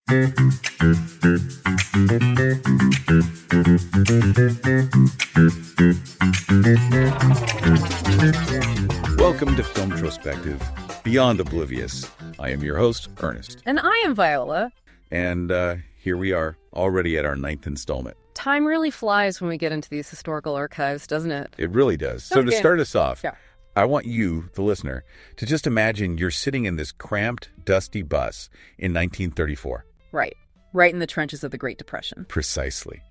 Welcome to Film Trospective, Beyond Oblivious. I am your host, Ernest. And I am Viola. And here we are, already at our 9th installment. Time really flies when we get into these historical archives, doesn't it? It really does. So to start us off, Yeah. I want you, the listener, to just imagine you're sitting in this cramped, dusty bus in 1934. Right in the trenches of the Great Depression. Precisely.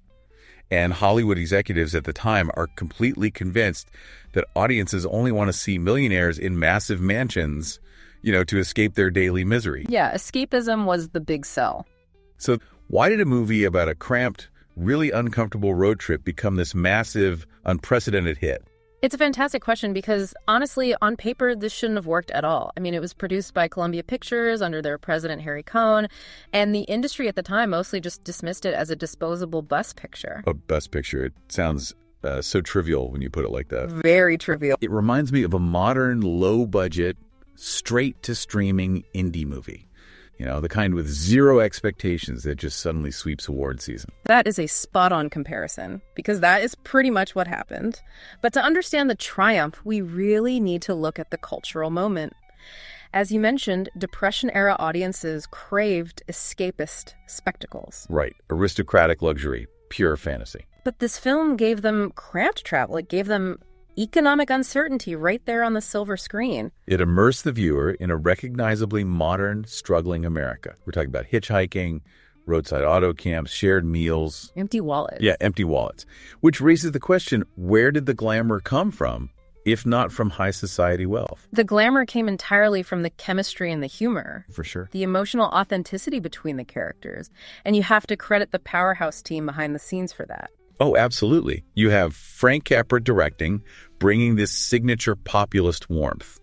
And Hollywood executives at the time are completely convinced that audiences only want to see millionaires in massive mansions, to escape their daily misery. Yeah, escapism was the big sell. So why did a movie about a cramped, really uncomfortable road trip become this massive, unprecedented hit? It's a fantastic question because, honestly, on paper, this shouldn't have worked at all. I mean, it was produced by Columbia Pictures under their president, Harry Cohn, and the industry at the time mostly just dismissed it as a disposable bus picture. A bus picture. It sounds so trivial when you put it like that. Very trivial. It reminds me of a modern, low-budget, straight-to-streaming indie movie. The kind with zero expectations that just suddenly sweeps award season. That is a spot-on comparison, because that is pretty much what happened. But to understand the triumph, we really need to look at the cultural moment. As you mentioned, Depression-era audiences craved escapist spectacles. Right. Aristocratic luxury. Pure fantasy. But this film gave them cramped travel. It gave them economic uncertainty right there on the silver screen. It immersed the viewer in a recognizably modern, struggling America. We're talking about hitchhiking, roadside auto camps, shared meals. Empty wallets. Yeah, empty wallets. Which raises the question, where did the glamour come from, if not from high society wealth? The glamour came entirely from the chemistry and the humor. For sure. The emotional authenticity between the characters. And you have to credit the powerhouse team behind the scenes for that. Oh, absolutely. You have Frank Capra directing, bringing this signature populist warmth.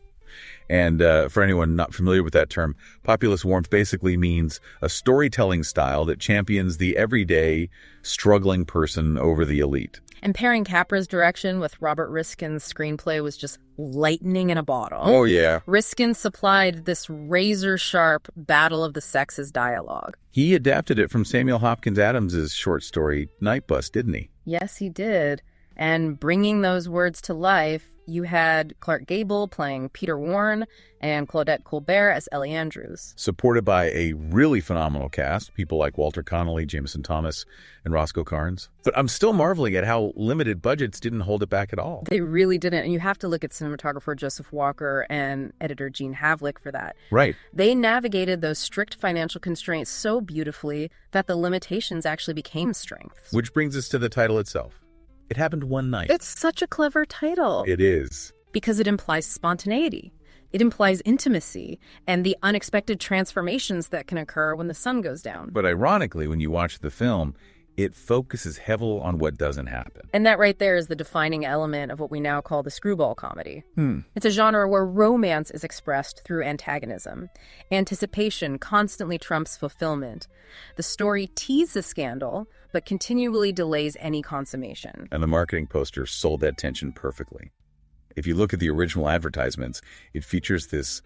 And for anyone not familiar with that term, populist warmth basically means a storytelling style that champions the everyday, struggling person over the elite. And pairing Capra's direction with Robert Riskin's screenplay was just lightning in a bottle. Oh, yeah. Riskin supplied this razor-sharp battle of the sexes dialogue. He adapted it from Samuel Hopkins Adams' short story, Night Bus, didn't he? Yes, he did. And bringing those words to life, you had Gable playing Peter Warren and Claudette Colbert as Ellie Andrews. Supported by a really phenomenal cast, people like Walter Connolly, Jameson Thomas, and Roscoe Carnes. But I'm still marveling at how limited budgets didn't hold it back at all. They really didn't. And you have to look at cinematographer Joseph Walker and editor Gene Havlick for that. Right. They navigated those strict financial constraints so beautifully that the limitations actually became strengths. Which brings us to the title itself. It happened one night. It's such a clever title. It is. Because it implies spontaneity. It implies intimacy and the unexpected transformations that can occur when the sun goes down. But ironically, when you watch the film, it focuses heavily on what doesn't happen. And that right there is the defining element of what we now call the screwball comedy. Hmm. It's a genre where romance is expressed through antagonism. Anticipation constantly trumps fulfillment. The story teases scandal, but continually delays any consummation. And the marketing poster sold that tension perfectly. If you look at the original advertisements, it features this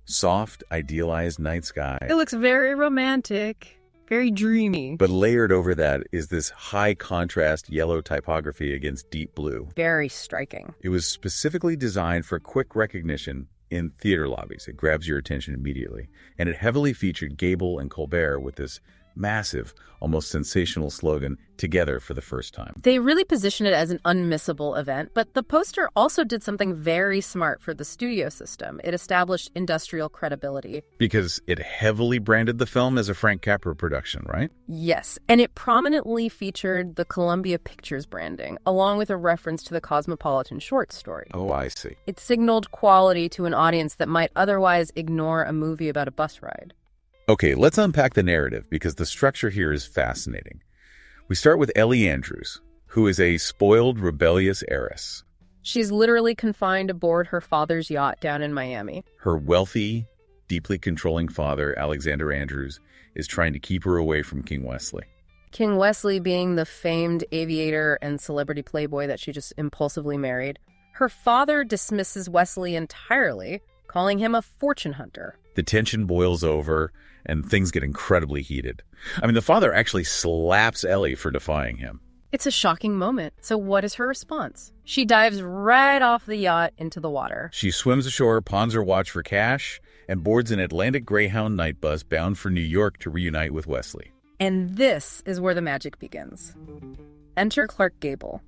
soft, idealized night sky. It looks very romantic. Very dreamy. But layered over that is this high contrast yellow typography against deep blue. Very striking. It was specifically designed for quick recognition in theater lobbies. It grabs your attention immediately. And it heavily featured Gable and Colbert with this massive, almost sensational slogan, together for the first time. They really positioned it as an unmissable event, but the poster also did something very smart for the studio system. It established industrial credibility. Because it heavily branded the film as a Frank Capra production, right? Yes, and it prominently featured the Columbia Pictures branding, along with a reference to the Cosmopolitan short story. Oh, I see. It signaled quality to an audience that might otherwise ignore a movie about a bus ride. Okay, let's unpack the narrative because the structure here is fascinating. We start with Ellie Andrews, who is a spoiled, rebellious heiress. She's literally confined aboard her father's yacht down in Miami. Her wealthy, deeply controlling father, Alexander Andrews, is trying to keep her away from King Wesley. King Wesley being the famed aviator and celebrity playboy that she just impulsively married. Her father dismisses Wesley entirely, calling him a fortune hunter. The tension boils over, and things get incredibly heated. I mean, the father actually slaps Ellie for defying him. It's a shocking moment. So what is her response? She dives right off the yacht into the water. She swims ashore, pawns her watch for cash, and boards an Atlantic Greyhound night bus bound for New York to reunite with Wesley. And this is where the magic begins. Enter Clark Gable.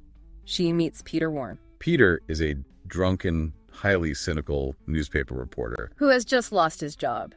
She meets Peter Warren. Peter is a drunken, highly cynical newspaper reporter who has just lost his job.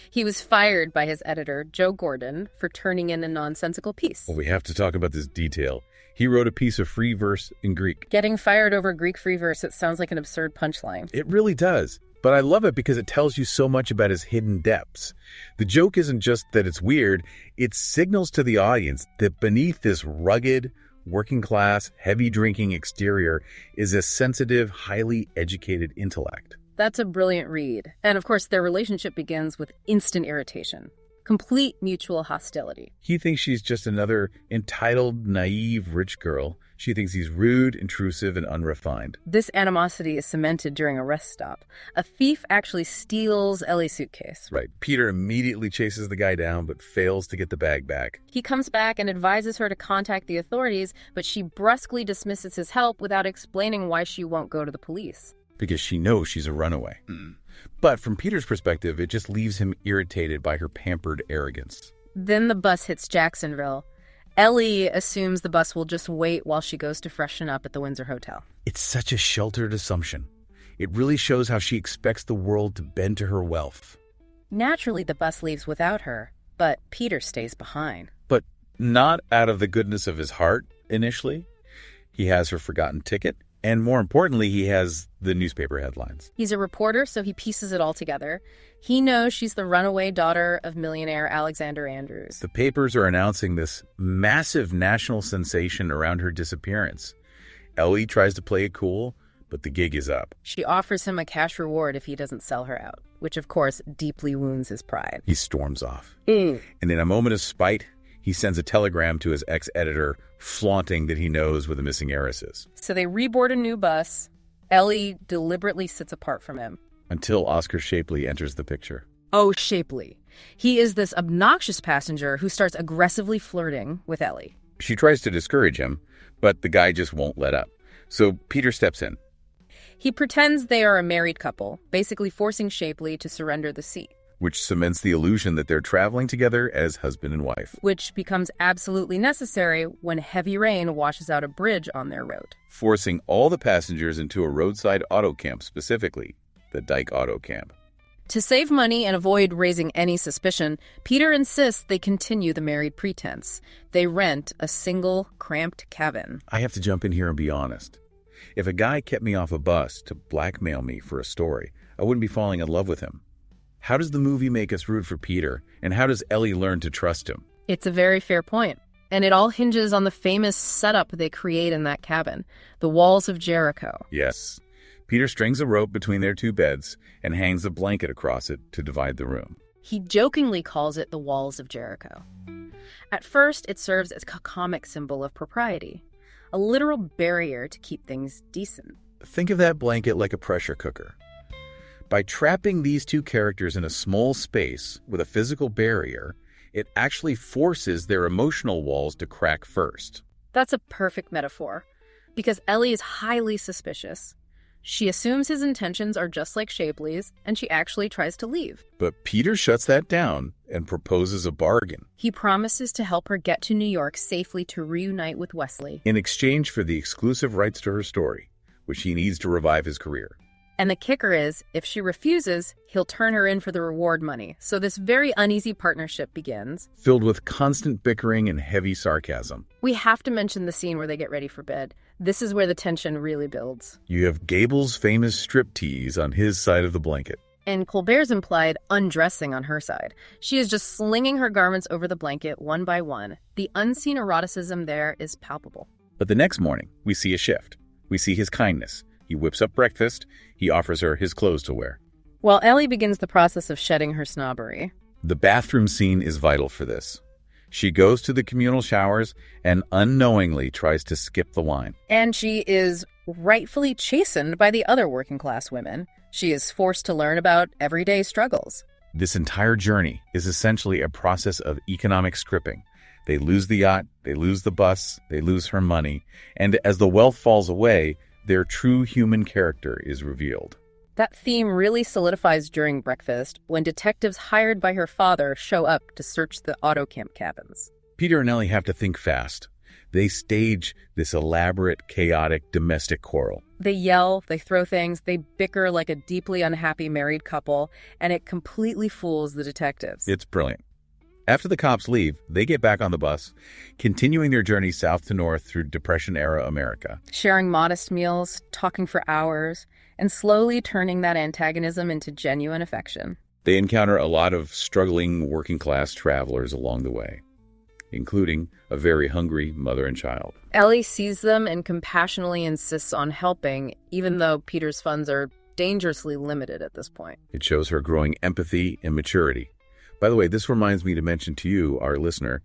He was fired by his editor, Joe Gordon, for turning in a nonsensical piece. Well, we have to talk about this detail. He wrote a piece of free verse in Greek. Getting fired over Greek free verse, it sounds like an absurd punchline. It really does. But I love it because it tells you so much about his hidden depths. The joke isn't just that it's weird, it signals to the audience that beneath this rugged, working-class, heavy-drinking exterior is a sensitive, highly educated intellect. That's a brilliant read. And of course, their relationship begins with instant irritation. Complete mutual hostility. He thinks she's just another entitled, naive, rich girl. She thinks he's rude, intrusive, and unrefined. This animosity is cemented during a rest stop. A thief actually steals Ellie's suitcase. Right. Peter immediately chases the guy down, but fails to get the bag back. He comes back and advises her to contact the authorities, but she brusquely dismisses his help without explaining why she won't go to the police. Because she knows she's a runaway. But from Peter's perspective, it just leaves him irritated by her pampered arrogance. Then the bus hits Jacksonville. Ellie assumes the bus will just wait while she goes to freshen up at the Windsor Hotel. It's such a sheltered assumption. It really shows how she expects the world to bend to her wealth. Naturally, the bus leaves without her, but Peter stays behind. But not out of the goodness of his heart, initially. He has her forgotten ticket. And more importantly, he has the newspaper headlines. He's a reporter, so he pieces it all together. He knows she's the runaway daughter of millionaire Alexander Andrews. The papers are announcing this massive national sensation around her disappearance. Ellie tries to play it cool, but the gig is up. She offers him a cash reward if he doesn't sell her out, which of course deeply wounds his pride. He storms off. And in a moment of spite, he sends a telegram to his ex-editor flaunting that he knows where the missing heiress is. So they reboard a new bus. Ellie deliberately sits apart from him. Until Oscar Shapley enters the picture. Oh, Shapley. He is this obnoxious passenger who starts aggressively flirting with Ellie. She tries to discourage him, but the guy just won't let up. So Peter steps in. He pretends they are a married couple, basically forcing Shapley to surrender the seat. Which cements the illusion that they're traveling together as husband and wife. Which becomes absolutely necessary when heavy rain washes out a bridge on their road. Forcing all the passengers into a roadside auto camp, specifically the Dyke Auto Camp. To save money and avoid raising any suspicion, Peter insists they continue the married pretense. They rent a single, cramped cabin. I have to jump in here and be honest. If a guy kept me off a bus to blackmail me for a story, I wouldn't be falling in love with him. How does the movie make us root for Peter, and how does Ellie learn to trust him? It's a very fair point, and it all hinges on the famous setup they create in that cabin, the walls of Jericho. Yes. Peter strings a rope between their two beds and hangs a blanket across it to divide the room. He jokingly calls it the walls of Jericho. At first, it serves as a comic symbol of propriety, a literal barrier to keep things decent. Think of that blanket like a pressure cooker. By trapping these two characters in a small space with a physical barrier, it actually forces their emotional walls to crack first. That's a perfect metaphor, because Ellie is highly suspicious. She assumes his intentions are just like Shapley's, and she actually tries to leave. But Peter shuts that down and proposes a bargain. He promises to help her get to New York safely to reunite with Wesley. In exchange for the exclusive rights to her story, which he needs to revive his career. And the kicker is, if she refuses, he'll turn her in for the reward money. So this very uneasy partnership begins. Filled with constant bickering and heavy sarcasm. We have to mention the scene where they get ready for bed. This is where the tension really builds. You have Gable's famous striptease on his side of the blanket. And Colbert's implied undressing on her side. She is just slinging her garments over the blanket one by one. The unseen eroticism there is palpable. But the next morning, we see a shift. We see his kindness. He whips up breakfast. He offers her his clothes to wear. While Ellie begins the process of shedding her snobbery. The bathroom scene is vital for this. She goes to the communal showers and unknowingly tries to skip the line. And she is rightfully chastened by the other working-class women. She is forced to learn about everyday struggles. This entire journey is essentially a process of economic scripting. They lose the yacht, they lose the bus, they lose her money, and as the wealth falls away, their true human character is revealed. That theme really solidifies during breakfast when detectives hired by her father show up to search the auto camp cabins. Peter and Ellie have to think fast. They stage this elaborate, chaotic domestic quarrel. They yell, they throw things, they bicker like a deeply unhappy married couple, and it completely fools the detectives. It's brilliant. After the cops leave, they get back on the bus, continuing their journey south to north through Depression-era America. Sharing modest meals, talking for hours, and slowly turning that antagonism into genuine affection. They encounter a lot of struggling working-class travelers along the way, including a very hungry mother and child. Ellie sees them and compassionately insists on helping, even though Peter's funds are dangerously limited at this point. It shows her growing empathy and maturity. By the way, this reminds me to mention to you, our listener,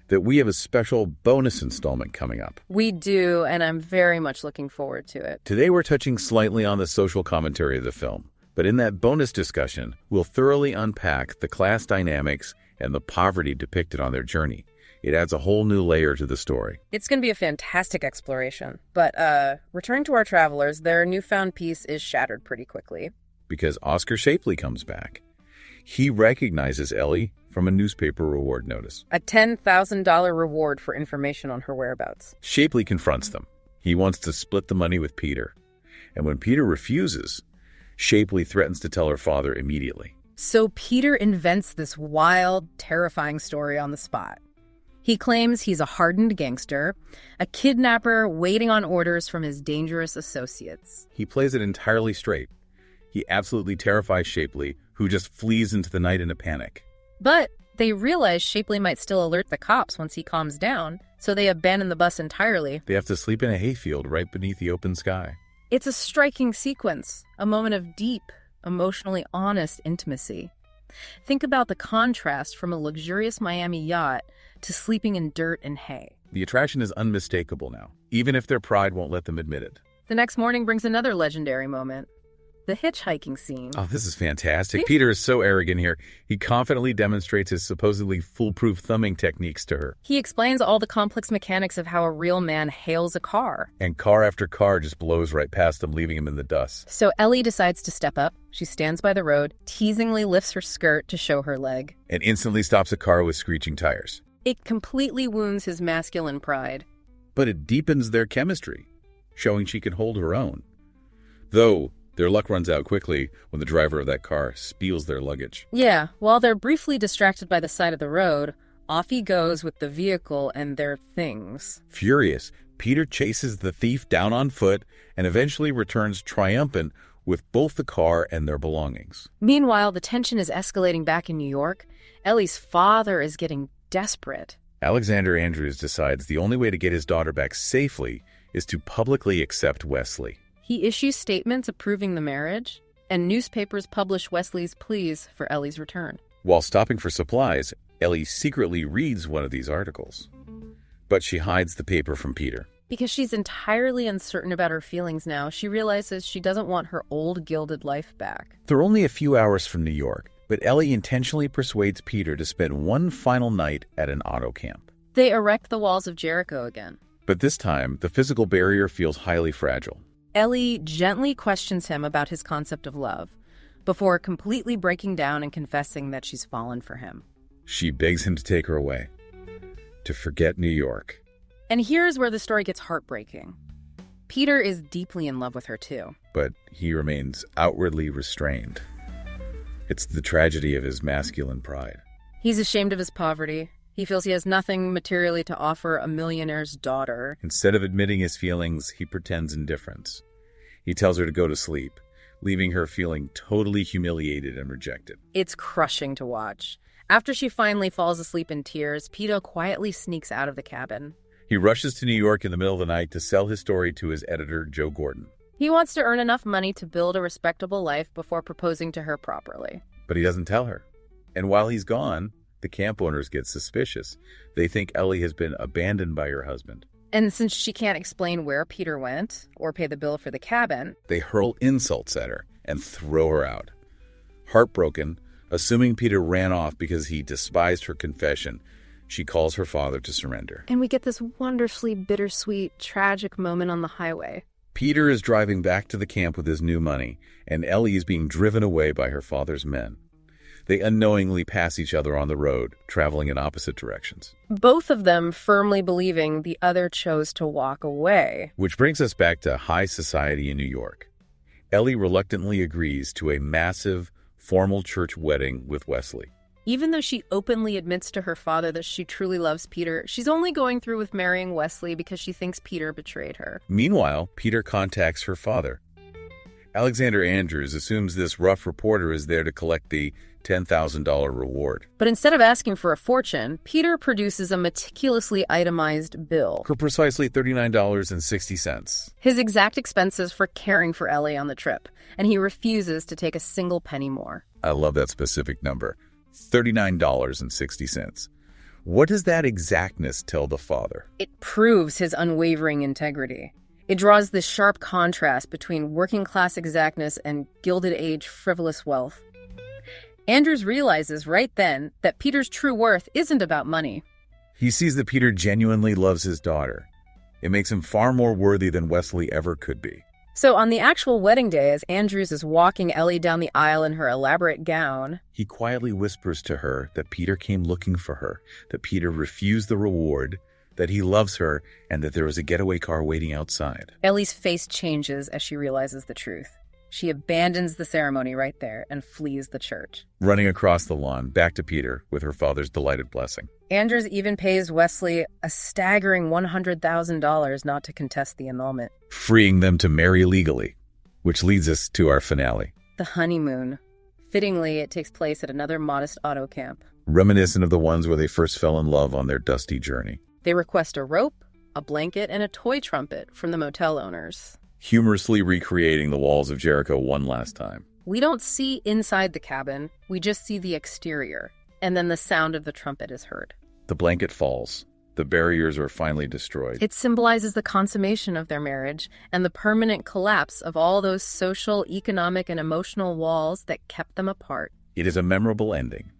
that we have a special bonus installment coming up. We do, and I'm very much looking forward to it. Today we're touching slightly on the social commentary of the film, but in that bonus discussion, we'll thoroughly unpack the class dynamics and the poverty depicted on their journey. It adds a whole new layer to the story. It's going to be a fantastic exploration, but returning to our travelers, their newfound peace is shattered pretty quickly. Because Oscar Shapley comes back. He recognizes Ellie from a newspaper reward notice. A $10,000 reward for information on her whereabouts. Shapley confronts them. He wants to split the money with Peter. And when Peter refuses, Shapley threatens to tell her father immediately. So Peter invents this wild, terrifying story on the spot. He claims he's a hardened gangster, a kidnapper waiting on orders from his dangerous associates. He plays it entirely straight. He absolutely terrifies Shapley, who just flees into the night in a panic. But they realize Shapley might still alert the cops once he calms down, so they abandon the bus entirely. They have to sleep in a hayfield right beneath the open sky. It's a striking sequence, a moment of deep, emotionally honest intimacy. Think about the contrast from a luxurious Miami yacht to sleeping in dirt and hay. The attraction is unmistakable now, even if their pride won't let them admit it. The next morning brings another legendary moment. The hitchhiking scene. Oh, this is fantastic. Peter is so arrogant here. He confidently demonstrates his supposedly foolproof thumbing techniques to her. He explains all the complex mechanics of how a real man hails a car. And car after car just blows right past him, leaving him in the dust. So Ellie decides to step up. She stands by the road, teasingly lifts her skirt to show her leg. And instantly stops a car with screeching tires. It completely wounds his masculine pride. But it deepens their chemistry, showing she can hold her own. Though their luck runs out quickly when the driver of that car steals their luggage. Yeah, while they're briefly distracted by the side of the road, off he goes with the vehicle and their things. Furious, Peter chases the thief down on foot and eventually returns triumphant with both the car and their belongings. Meanwhile, the tension is escalating back in New York. Ellie's father is getting desperate. Alexander Andrews decides the only way to get his daughter back safely is to publicly accept Wesley. He issues statements approving the marriage, and newspapers publish Wesley's pleas for Ellie's return. While stopping for supplies, Ellie secretly reads one of these articles. But she hides the paper from Peter. Because she's entirely uncertain about her feelings now, she realizes she doesn't want her old gilded life back. They're only a few hours from New York, but Ellie intentionally persuades Peter to spend one final night at an auto camp. They erect the walls of Jericho again. But this time, the physical barrier feels highly fragile. Ellie gently questions him about his concept of love, before completely breaking down and confessing that she's fallen for him. She begs him to take her away, to forget New York. And here's where the story gets heartbreaking. Peter is deeply in love with her too. But he remains outwardly restrained. It's the tragedy of his masculine pride. He's ashamed of his poverty. He feels he has nothing materially to offer a millionaire's daughter. Instead of admitting his feelings, he pretends indifference. He tells her to go to sleep, leaving her feeling totally humiliated and rejected. It's crushing to watch. After she finally falls asleep in tears, Peter quietly sneaks out of the cabin. He rushes to New York in the middle of the night to sell his story to his editor, Joe Gordon. He wants to earn enough money to build a respectable life before proposing to her properly. But he doesn't tell her. And while he's gone, the camp owners get suspicious. They think Ellie has been abandoned by her husband. And since she can't explain where Peter went or pay the bill for the cabin, they hurl insults at her and throw her out. Heartbroken, a Assuming Peter ran off because he despised her confession, she calls her father to surrender. And we get this wonderfully bittersweet, tragic moment on the highway. Peter is driving back to the camp with his new money, and Ellie is being driven away by her father's men. They unknowingly pass each other on the road, traveling in opposite directions. Both of them firmly believing the other chose to walk away. Which brings us back to high society in New York. Ellie reluctantly agrees to a massive, formal church wedding with Wesley. Even though she openly admits to her father that she truly loves Peter, she's only going through with marrying Wesley because she thinks Peter betrayed her. Meanwhile, Peter contacts her father. Alexander Andrews assumes this rough reporter is there to collect the $10,000 reward. But instead of asking for a fortune, Peter produces a meticulously itemized bill For precisely $39.60. his exact expenses for caring for Ellie on the trip, and he refuses to take a single penny more. I love that specific number. $39.60. What does that exactness tell the father? It proves his unwavering integrity. It draws this sharp contrast between working-class exactness and Gilded Age frivolous wealth. Andrews realizes right then that Peter's true worth isn't about money. He sees that Peter genuinely loves his daughter. It makes him far more worthy than Wesley ever could be. So on the actual wedding day, as Andrews is walking Ellie down the aisle in her elaborate gown, He quietly whispers to her that Peter came looking for her, that Peter refused the reward, that he loves her, and that there is a getaway car waiting outside. Ellie's face changes as she realizes the truth. She abandons the ceremony right there and flees the church. Running across the lawn, back to Peter, with her father's delighted blessing. Andrews even pays Wesley a staggering $100,000 not to contest the annulment. Freeing them to marry legally, which leads us to our finale. The honeymoon. Fittingly, it takes place at another modest auto camp. Reminiscent of the ones where they first fell in love on their dusty journey. They request a rope, a blanket, and a toy trumpet from the motel owners. Humorously recreating the walls of Jericho one last time. We don't see inside the cabin, we just see the exterior, and then the sound of the trumpet is heard. The blanket falls. The barriers are finally destroyed. It symbolizes the consummation of their marriage and the permanent collapse of all those social, economic, and emotional walls that kept them apart. It is a memorable ending.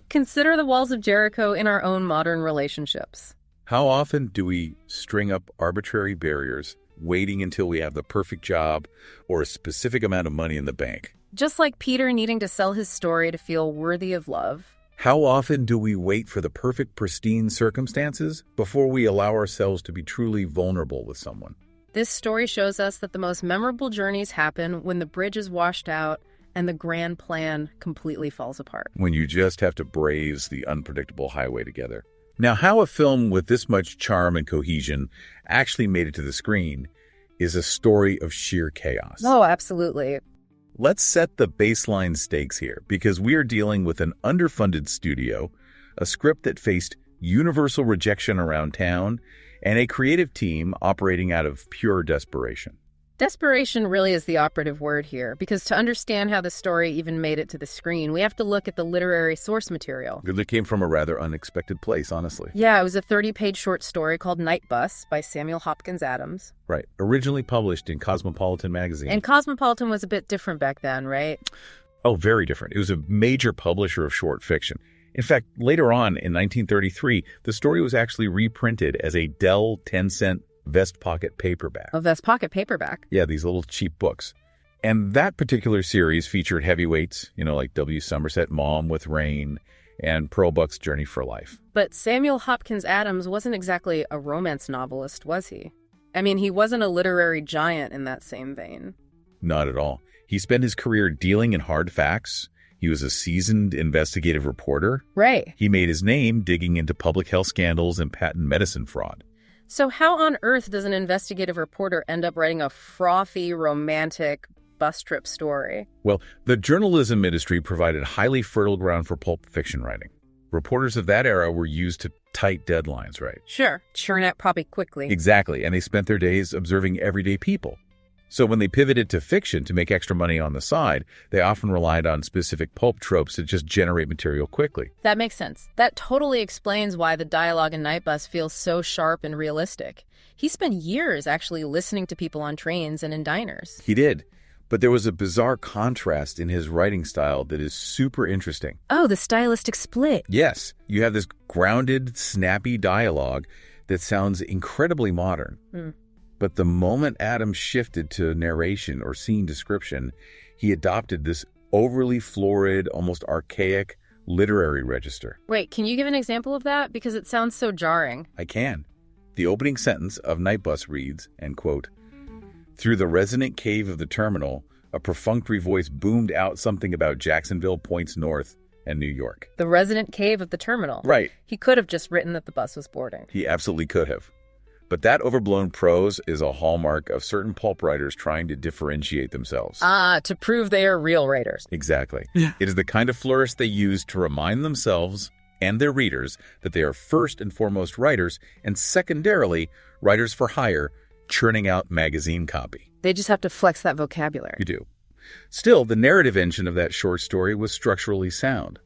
Consider the walls of Jericho in our own modern relationships. How often do we string up arbitrary barriers, waiting until we have the perfect job or a specific amount of money in the bank? Just like Peter needing to sell his story to feel worthy of love. How often do we wait for the perfect, pristine circumstances before we allow ourselves to be truly vulnerable with someone? This story shows us that the most memorable journeys happen when the bridge is washed out and the grand plan completely falls apart. When you just have to brave the unpredictable highway together. Now, how a film with this much charm and cohesion actually made it to the screen is a story of sheer chaos. Oh, absolutely. Let's set the baseline stakes here, because we are dealing with an underfunded studio, a script that faced universal rejection around town, and a creative team operating out of pure desperation. Desperation really is the operative word here, because to understand how the story even made it to the screen, we have to look at the literary source material. It came from a rather unexpected place, honestly. Yeah, it was a 30-page short story called Night Bus by Samuel Hopkins Adams. Right. Originally published in Cosmopolitan magazine. And Cosmopolitan was a bit different back then, right? Oh, very different. It was a major publisher of short fiction. In fact, later on in 1933, the story was actually reprinted as a Dell 10-cent vest pocket paperback. A vest pocket paperback? Yeah, these little cheap books. And that particular series featured heavyweights, like W. Somerset Maugham with Rain and Pearl Buck's Journey for Life. But Samuel Hopkins Adams wasn't exactly a romance novelist, was he? I mean, he wasn't a literary giant in that same vein. Not at all. He spent his career dealing in hard facts. He was a seasoned investigative reporter. Right. He made his name digging into public health scandals and patent medicine fraud. So how on earth does an investigative reporter end up writing a frothy, romantic bus trip story? Well, the journalism industry provided highly fertile ground for pulp fiction writing. Reporters of that era were used to tight deadlines, right? Sure. Churn out probably quickly. Exactly. And they spent their days observing everyday people. So when they pivoted to fiction to make extra money on the side, they often relied on specific pulp tropes to just generate material quickly. That makes sense. That totally explains why the dialogue in Night Bus feels so sharp and realistic. He spent years actually listening to people on trains and in diners. He did. But there was a bizarre contrast in his writing style that is super interesting. Oh, the stylistic split. Yes, you have this grounded, snappy dialogue that sounds incredibly modern. But the moment Adams shifted to narration or scene description, he adopted this overly florid, almost archaic literary register. Wait, can you give an example of that? Because it sounds so jarring. I can. The opening sentence of Night Bus reads, and quote, "Through the resonant cave of the terminal, a perfunctory voice boomed out something about Jacksonville points north and New York." The resonant cave of the terminal. Right. He could have just written that the bus was boarding. He absolutely could have. But that overblown prose is a hallmark of certain pulp writers trying to differentiate themselves. To prove they are real writers. Exactly. Yeah. It is the kind of flourish they use to remind themselves and their readers that they are first and foremost writers, and secondarily, writers for hire, churning out magazine copy. They just have to flex that vocabulary. You do. Still, the narrative engine of that short story was structurally sound.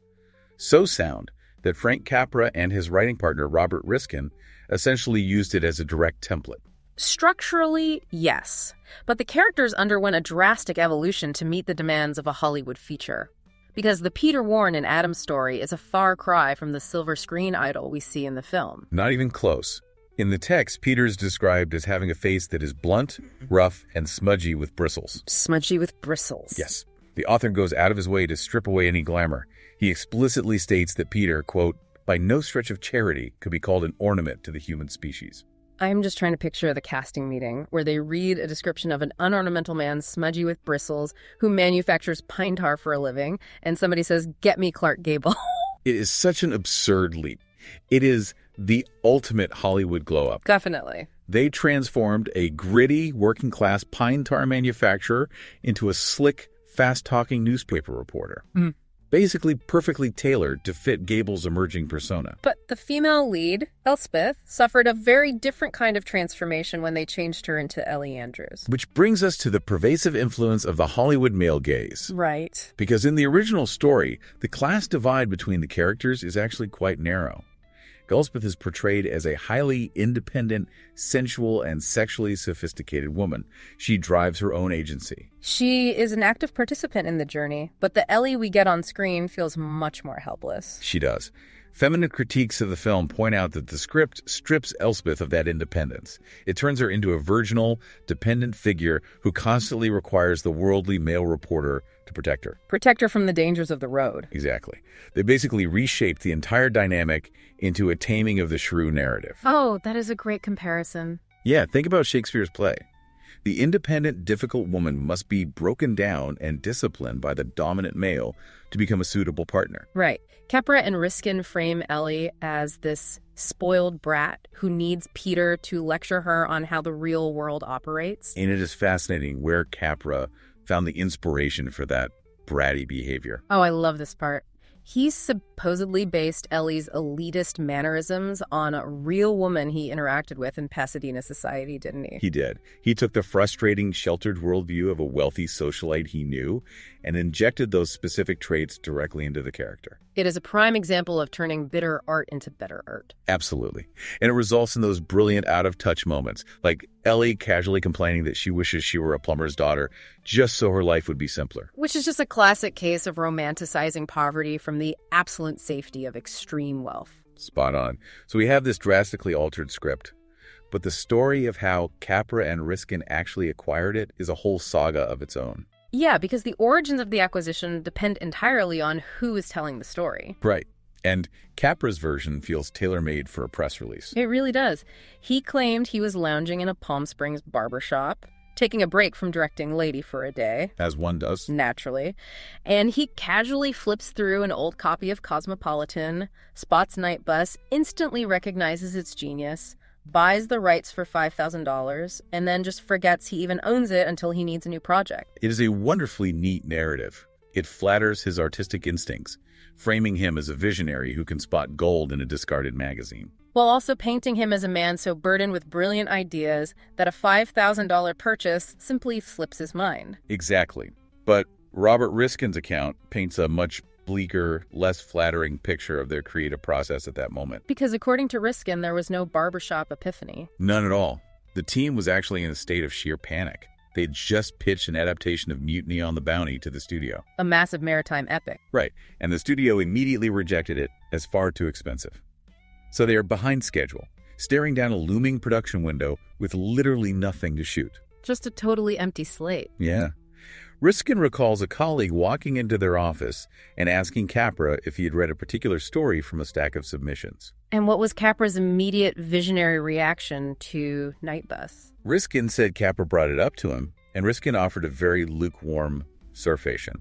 So sound that Frank Capra and his writing partner, Robert Riskin, essentially used it as a direct template. Structurally, yes. But the characters underwent a drastic evolution to meet the demands of a Hollywood feature. Because the Peter Warren and Adams story is a far cry from the silver screen idol we see in the film. Not even close. In the text, Peter is described as having a face that is blunt, rough, and smudgy with bristles. Smudgy with bristles. Yes. The author goes out of his way to strip away any glamour. He explicitly states that Peter, quote, by no stretch of charity could be called an ornament to the human species. I'm just trying to picture the casting meeting where they read a description of an unornamental man smudgy with bristles who manufactures pine tar for a living, and somebody says, "Get me Clark Gable." It is such an absurd leap. It is the ultimate Hollywood glow-up. Definitely. They transformed a gritty, working-class pine tar manufacturer into a slick, fast-talking newspaper reporter. Basically perfectly tailored to fit Gable's emerging persona. But the female lead, Elspeth, suffered a very different kind of transformation when they changed her into Ellie Andrews. Which brings us to the pervasive influence of the Hollywood male gaze. Right. Because in the original story, the class divide between the characters is actually quite narrow. Elspeth is portrayed as a highly independent, sensual, and sexually sophisticated woman. She drives her own agency. She is an active participant in the journey, but the Ellie we get on screen feels much more helpless. She does. Feminine critiques of the film point out that the script strips Elspeth of that independence. It turns her into a virginal, dependent figure who constantly requires the worldly male reporter to protect her. Protect her from the dangers of the road. Exactly. They basically reshaped the entire dynamic into a taming of the shrew narrative. Oh, that is a great comparison. Yeah, think about Shakespeare's play. The independent, difficult woman must be broken down and disciplined by the dominant male to become a suitable partner. Right. Capra and Riskin frame Ellie as this spoiled brat who needs Peter to lecture her on how the real world operates. And it is fascinating where Capra found the inspiration for that bratty behavior. Oh, I love this part. He supposedly based Ellie's elitist mannerisms on a real woman he interacted with in Pasadena society, didn't he? He did. He took the frustrating, sheltered worldview of a wealthy socialite he knew and injected those specific traits directly into the character. It is a prime example of turning bitter art into better art. Absolutely. And it results in those brilliant out-of-touch moments, like Ellie casually complaining that she wishes she were a plumber's daughter just so her life would be simpler. Which is just a classic case of romanticizing poverty from the absolute safety of extreme wealth. Spot on. So we have this drastically altered script, but the story of how Capra and Riskin actually acquired it is a whole saga of its own. Yeah, because the origins of the acquisition depend entirely on who is telling the story. Right. And Capra's version feels tailor-made for a press release. It really does. He claimed he was lounging in a Palm Springs barbershop, taking a break from directing Lady for a day. As one does. Naturally. And he casually flips through an old copy of Cosmopolitan, spots Night Bus, instantly recognizes its genius, buys the rights for $5,000, and then just forgets he even owns it until he needs a new project. It is a wonderfully neat narrative. It flatters his artistic instincts, framing him as a visionary who can spot gold in a discarded magazine. While also painting him as a man so burdened with brilliant ideas that a $5,000 purchase simply slips his mind. Exactly. But Robert Riskin's account paints a much bleaker, less flattering picture of their creative process at that moment. Because according to Riskin, there was no barbershop epiphany. None at all. The team was actually in a state of sheer panic. They'd just pitched an adaptation of Mutiny on the Bounty to the studio. A massive maritime epic. Right, and the studio immediately rejected it as far too expensive. So they are behind schedule, staring down a looming production window with literally nothing to shoot. Just a totally empty slate. Yeah. Riskin recalls a colleague walking into their office and asking Capra if he had read a particular story from a stack of submissions. And what was Capra's immediate visionary reaction to Night Bus? Riskin said Capra brought it up to him, and Riskin offered a very lukewarm surfation.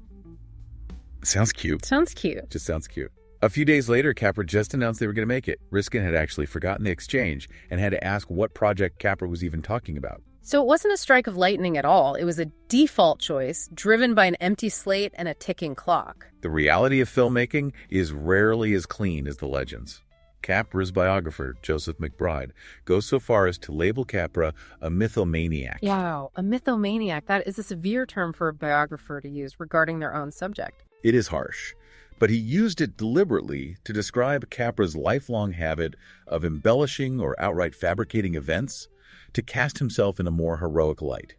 Sounds cute. Sounds cute. Just sounds cute. A few days later, Capra just announced they were going to make it. Riskin had actually forgotten the exchange and had to ask what project Capra was even talking about. So it wasn't a strike of lightning at all. It was a default choice driven by an empty slate and a ticking clock. The reality of filmmaking is rarely as clean as the legends. Capra's biographer, Joseph McBride, goes so far as to label Capra a mythomaniac. Wow, a mythomaniac. That is a severe term for a biographer to use regarding their own subject. It is harsh, but he used it deliberately to describe Capra's lifelong habit of embellishing or outright fabricating events to cast himself in a more heroic light.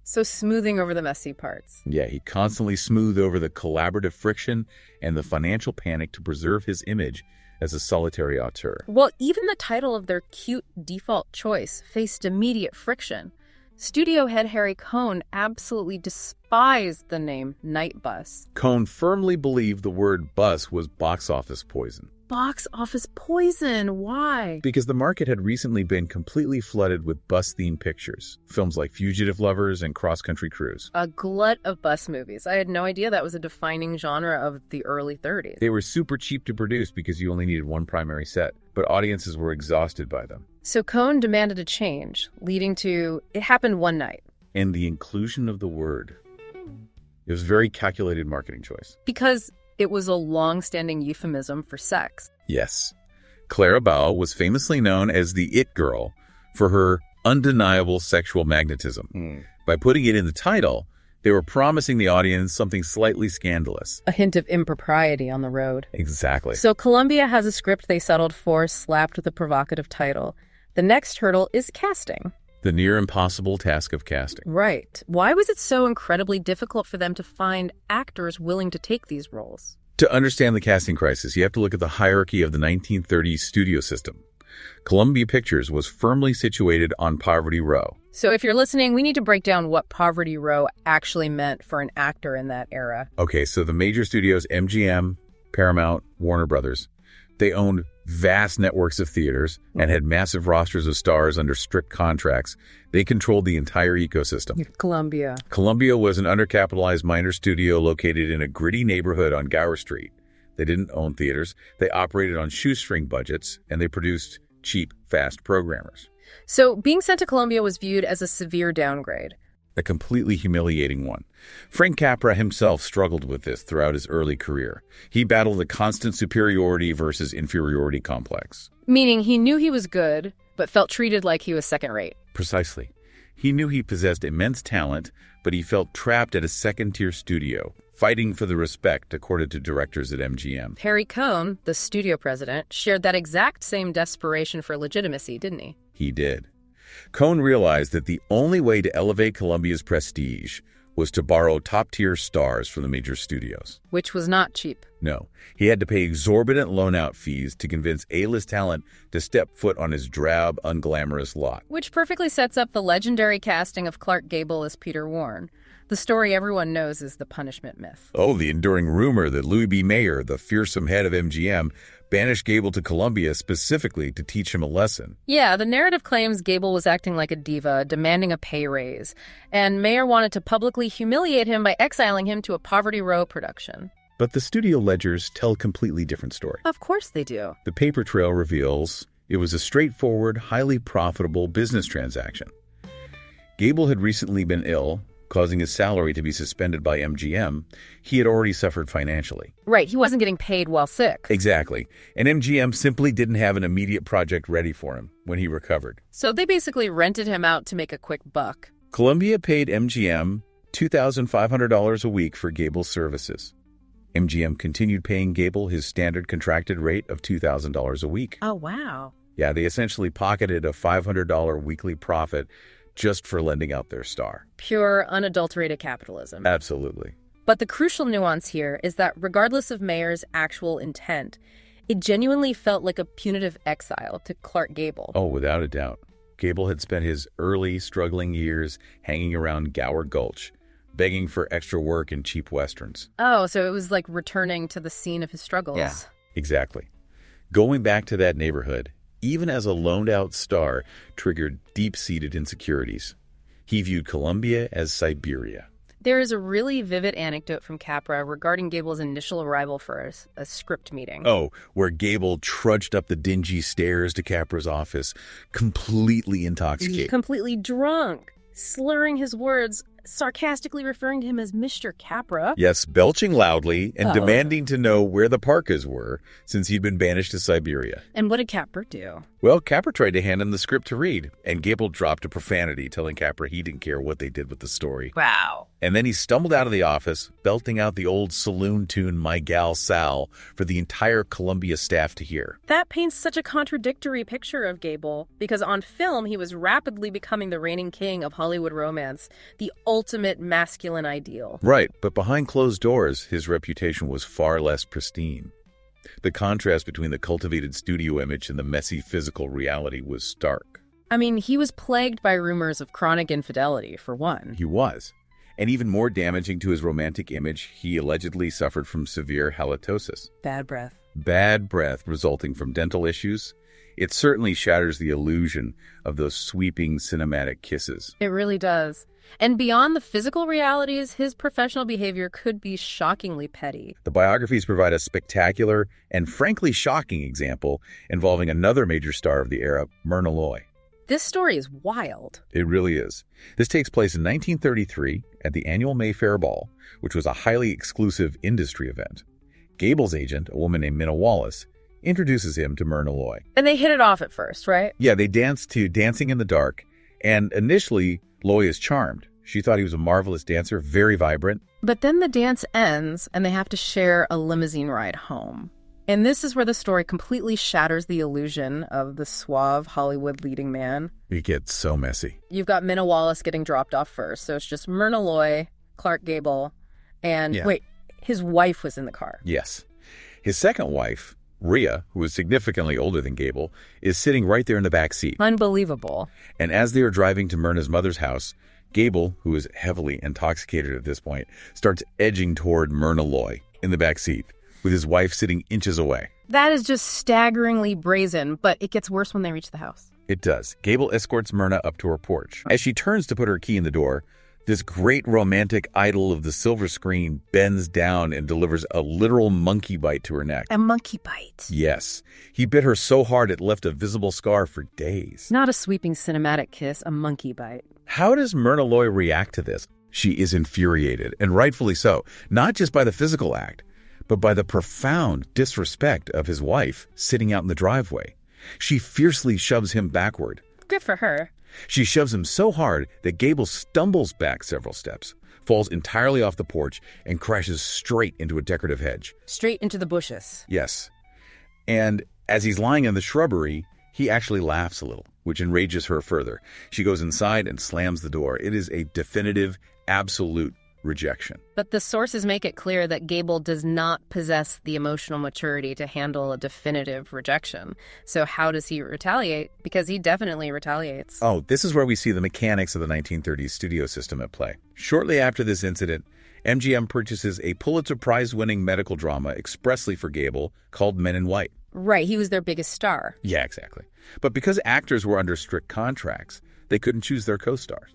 So smoothing over the messy parts. Yeah, he constantly smoothed over the collaborative friction and the financial panic to preserve his image as a solitary auteur. Well, even the title of their cute default choice faced immediate friction. Studio head Harry Cohn absolutely despised the name Night Bus. Cohn firmly believed the word bus was box office poison. Box office poison? Why? Because the market had recently been completely flooded with bus-themed pictures. Films like Fugitive Lovers and Cross Country Cruise. A glut of bus movies. I had no idea that was a defining genre of the early 30s. They were super cheap to produce because you only needed one primary set, but audiences were exhausted by them. So Cohn demanded a change, leading to it happened one night. And the inclusion of the word. It was a very calculated marketing choice. Because it was a long-standing euphemism for sex. Yes. Clara Bow was famously known as the It Girl for her undeniable sexual magnetism. By putting it in the title, they were promising the audience something slightly scandalous. A hint of impropriety on the road. Exactly. So Columbia has a script they settled for, slapped with a provocative title. The next hurdle is casting. The near impossible task of casting. Right. Why was it so incredibly difficult for them to find actors willing to take these roles? To understand the casting crisis, you have to look at the hierarchy of the 1930s studio system. Columbia Pictures was firmly situated on Poverty Row. So if you're listening, we need to break down what Poverty Row actually meant for an actor in that era. Okay, so the major studios, MGM, Paramount, Warner Brothers, they owned vast networks of theaters and had massive rosters of stars under strict contracts. They controlled the entire ecosystem. Columbia. Columbia was an undercapitalized minor studio located in a gritty neighborhood on Gower Street. They didn't own theaters. They operated on shoestring budgets, and they produced cheap, fast programmers. So being sent to Columbia was viewed as a severe downgrade. A completely humiliating one. Frank Capra himself struggled with this throughout his early career. He battled the constant superiority versus inferiority complex. Meaning he knew he was good, but felt treated like he was second-rate. Precisely. He knew he possessed immense talent, but he felt trapped at a second-tier studio, fighting for the respect accorded to directors at MGM. Harry Cohn, the studio president, shared that exact same desperation for legitimacy, didn't he? He did. Cohn realized that the only way to elevate Columbia's prestige was to borrow top-tier stars from the major studios. Which was not cheap. No, he had to pay exorbitant loan-out fees to convince A-list talent to step foot on his drab, unglamorous lot. Which perfectly sets up the legendary casting of Clark Gable as Peter Warren. The story everyone knows is the punishment myth. Oh, the enduring rumor that Louis B. Mayer, the fearsome head of MGM, banished Gable to Columbia specifically to teach him a lesson. Yeah, the narrative claims Gable was acting like a diva, demanding a pay raise, and Mayer wanted to publicly humiliate him by exiling him to a Poverty Row production. But the studio ledgers tell a completely different story. Of course they do. The paper trail reveals it was a straightforward, highly profitable business transaction. Gable had recently been ill, causing his salary to be suspended by MGM. He had already suffered financially. Right, he wasn't getting paid while sick. Exactly. And MGM simply didn't have an immediate project ready for him when he recovered. So they basically rented him out to make a quick buck. Columbia paid MGM $2,500 a week for Gable's services. MGM continued paying Gable his standard contracted rate of $2,000 a week. Oh, wow. Yeah, they essentially pocketed a $500 weekly profit just for lending out their star. Pure, unadulterated capitalism. Absolutely. But the crucial nuance here is that regardless of Mayer's actual intent, it genuinely felt like a punitive exile to Clark Gable. Oh, without a doubt. Gable had spent his early, struggling years hanging around Gower Gulch, begging for extra work in cheap westerns. Oh, so it was like returning to the scene of his struggles. Yeah, exactly. Going back to that neighborhood, even as a loaned-out star, triggered deep-seated insecurities. He viewed Columbia as Siberia. There is a really vivid anecdote from Capra regarding Gable's initial arrival for a script meeting. Oh, where Gable trudged up the dingy stairs to Capra's office, completely intoxicated. Completely drunk, slurring his words, sarcastically referring to him as Mr. Capra. Yes, belching loudly and demanding to know where the parkas were since he'd been banished to Siberia. And what did Capra do? Well, Capra tried to hand him the script to read, and Gable dropped a profanity, telling Capra he didn't care what they did with the story. Wow. And then he stumbled out of the office, belting out the old saloon tune My Gal Sal for the entire Columbia staff to hear. That paints such a contradictory picture of Gable, because on film he was rapidly becoming the reigning king of Hollywood romance, the ultimate masculine ideal. Right, but behind closed doors, his reputation was far less pristine. The contrast between the cultivated studio image and the messy physical reality was stark. I mean, he was plagued by rumors of chronic infidelity, for one. He was. And even more damaging to his romantic image, he allegedly suffered from severe halitosis. Bad breath. Bad breath resulting from dental issues. It certainly shatters the illusion of those sweeping cinematic kisses. It really does. And beyond the physical realities, his professional behavior could be shockingly petty. The biographies provide a spectacular and frankly shocking example involving another major star of the era, Myrna Loy. This story is wild. It really is. This takes place in 1933 at the annual Mayfair Ball, which was a highly exclusive industry event. Gable's agent, a woman named Minna Wallace, introduces him to Myrna Loy. And they hit it off at first, right? Yeah, they dance to Dancing in the Dark, and initially, Loy is charmed. She thought he was a marvelous dancer, very vibrant. But then the dance ends, and they have to share a limousine ride home. And this is where the story completely shatters the illusion of the suave Hollywood leading man. It gets so messy. You've got Minna Wallace getting dropped off first, so it's just Myrna Loy, Clark Gable, and wait, his wife was in the car. Yes. His second wife, Rhea, who was significantly older than Gable, is sitting right there in the back seat. Unbelievable. And as they are driving to Myrna's mother's house, Gable, who is heavily intoxicated at this point, starts edging toward Myrna Loy in the back seat, with his wife sitting inches away. That is just staggeringly brazen, but it gets worse when they reach the house. It does. Gable escorts Myrna up to her porch. As she turns to put her key in the door, this great romantic idol of the silver screen bends down and delivers a literal monkey bite to her neck. A monkey bite? Yes. He bit her so hard it left a visible scar for days. Not a sweeping cinematic kiss, a monkey bite. How does Myrna Loy react to this? She is infuriated, and rightfully so, not just by the physical act, but by the profound disrespect of his wife sitting out in the driveway. She fiercely shoves him backward. Good for her. She shoves him so hard that Gable stumbles back several steps, falls entirely off the porch, and crashes straight into a decorative hedge. Straight into the bushes. Yes. And as he's lying in the shrubbery, he actually laughs a little, which enrages her further. She goes inside and slams the door. It is a definitive, absolute rejection. But the sources make it clear that Gable does not possess the emotional maturity to handle a definitive rejection. So how does he retaliate? Because he definitely retaliates. Oh, this is where we see the mechanics of the 1930s studio system at play. Shortly after this incident, MGM purchases a Pulitzer Prize-winning medical drama expressly for Gable called Men in White. Right, he was their biggest star. Yeah, exactly. But because actors were under strict contracts, they couldn't choose their co-stars.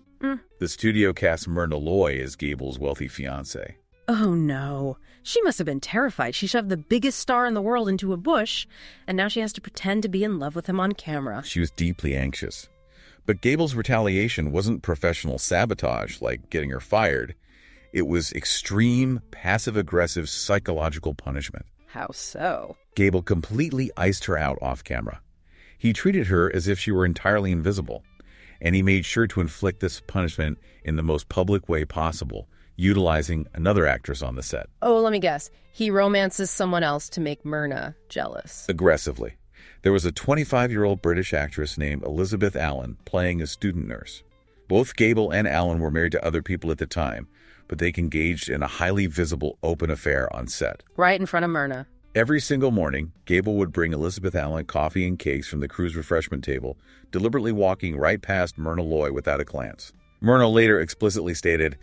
The studio cast Myrna Loy as Gable's wealthy fiancée. Oh, no. She must have been terrified. She shoved the biggest star in the world into a bush, and now she has to pretend to be in love with him on camera. She was deeply anxious. But Gable's retaliation wasn't professional sabotage, like getting her fired. It was extreme, passive-aggressive psychological punishment. How so? Gable completely iced her out off camera. He treated her as if she were entirely invisible, and he made sure to inflict this punishment in the most public way possible, utilizing another actress on the set. Oh, let me guess. He romances someone else to make Myrna jealous. Aggressively. There was a 25-year-old British actress named Elizabeth Allen playing a student nurse. Both Gable and Allen were married to other people at the time, but they engaged in a highly visible open affair on set. Right in front of Myrna. Every single morning, Gable would bring Elizabeth Allen coffee and cakes from the crew's refreshment table, deliberately walking right past Myrna Loy without a glance. Myrna later explicitly stated,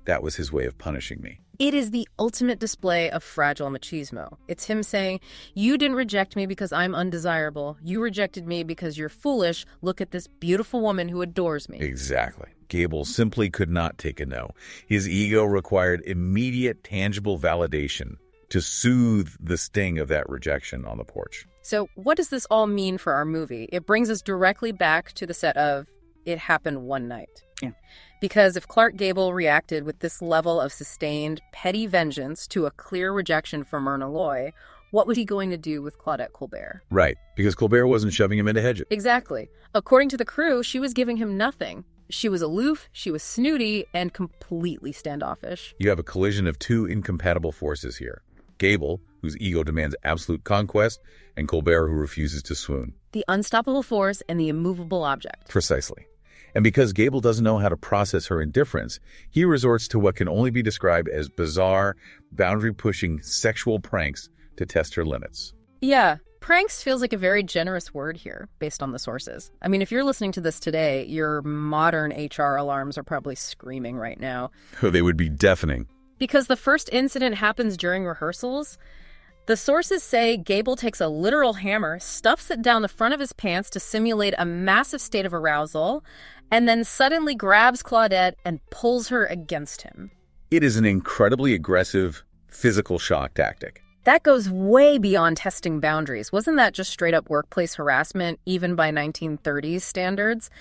"That was his way of punishing me." It is the ultimate display of fragile machismo. It's him saying, you didn't reject me because I'm undesirable. You rejected me because you're foolish. Look at this beautiful woman who adores me. Exactly. Gable simply could not take a no. His ego required immediate, tangible validation to soothe the sting of that rejection on the porch. So what does this all mean for our movie? It brings us directly back to the set of It Happened One Night. Yeah. Because if Clark Gable reacted with this level of sustained, petty vengeance to a clear rejection from Myrna Loy, what was he going to do with Claudette Colbert? Right, because Colbert wasn't shoving him into hedges. Exactly. According to the crew, she was giving him nothing. She was aloof, she was snooty, and completely standoffish. You have a collision of two incompatible forces here. Gable, whose ego demands absolute conquest, and Colbert, who refuses to swoon. The unstoppable force and the immovable object. Precisely. And because Gable doesn't know how to process her indifference, he resorts to what can only be described as bizarre, boundary-pushing sexual pranks to test her limits. Yeah, pranks feels like a very generous word here, based on the sources. I mean, if you're listening to this today, your modern HR alarms are probably screaming right now. They would be deafening. Because the first incident happens during rehearsals. The sources say Gable takes a literal hammer, stuffs it down the front of his pants to simulate a massive state of arousal, and then suddenly grabs Claudette and pulls her against him. It is an incredibly aggressive physical shock tactic. That goes way beyond testing boundaries. Wasn't that just straight-up workplace harassment, even by 1930s standards?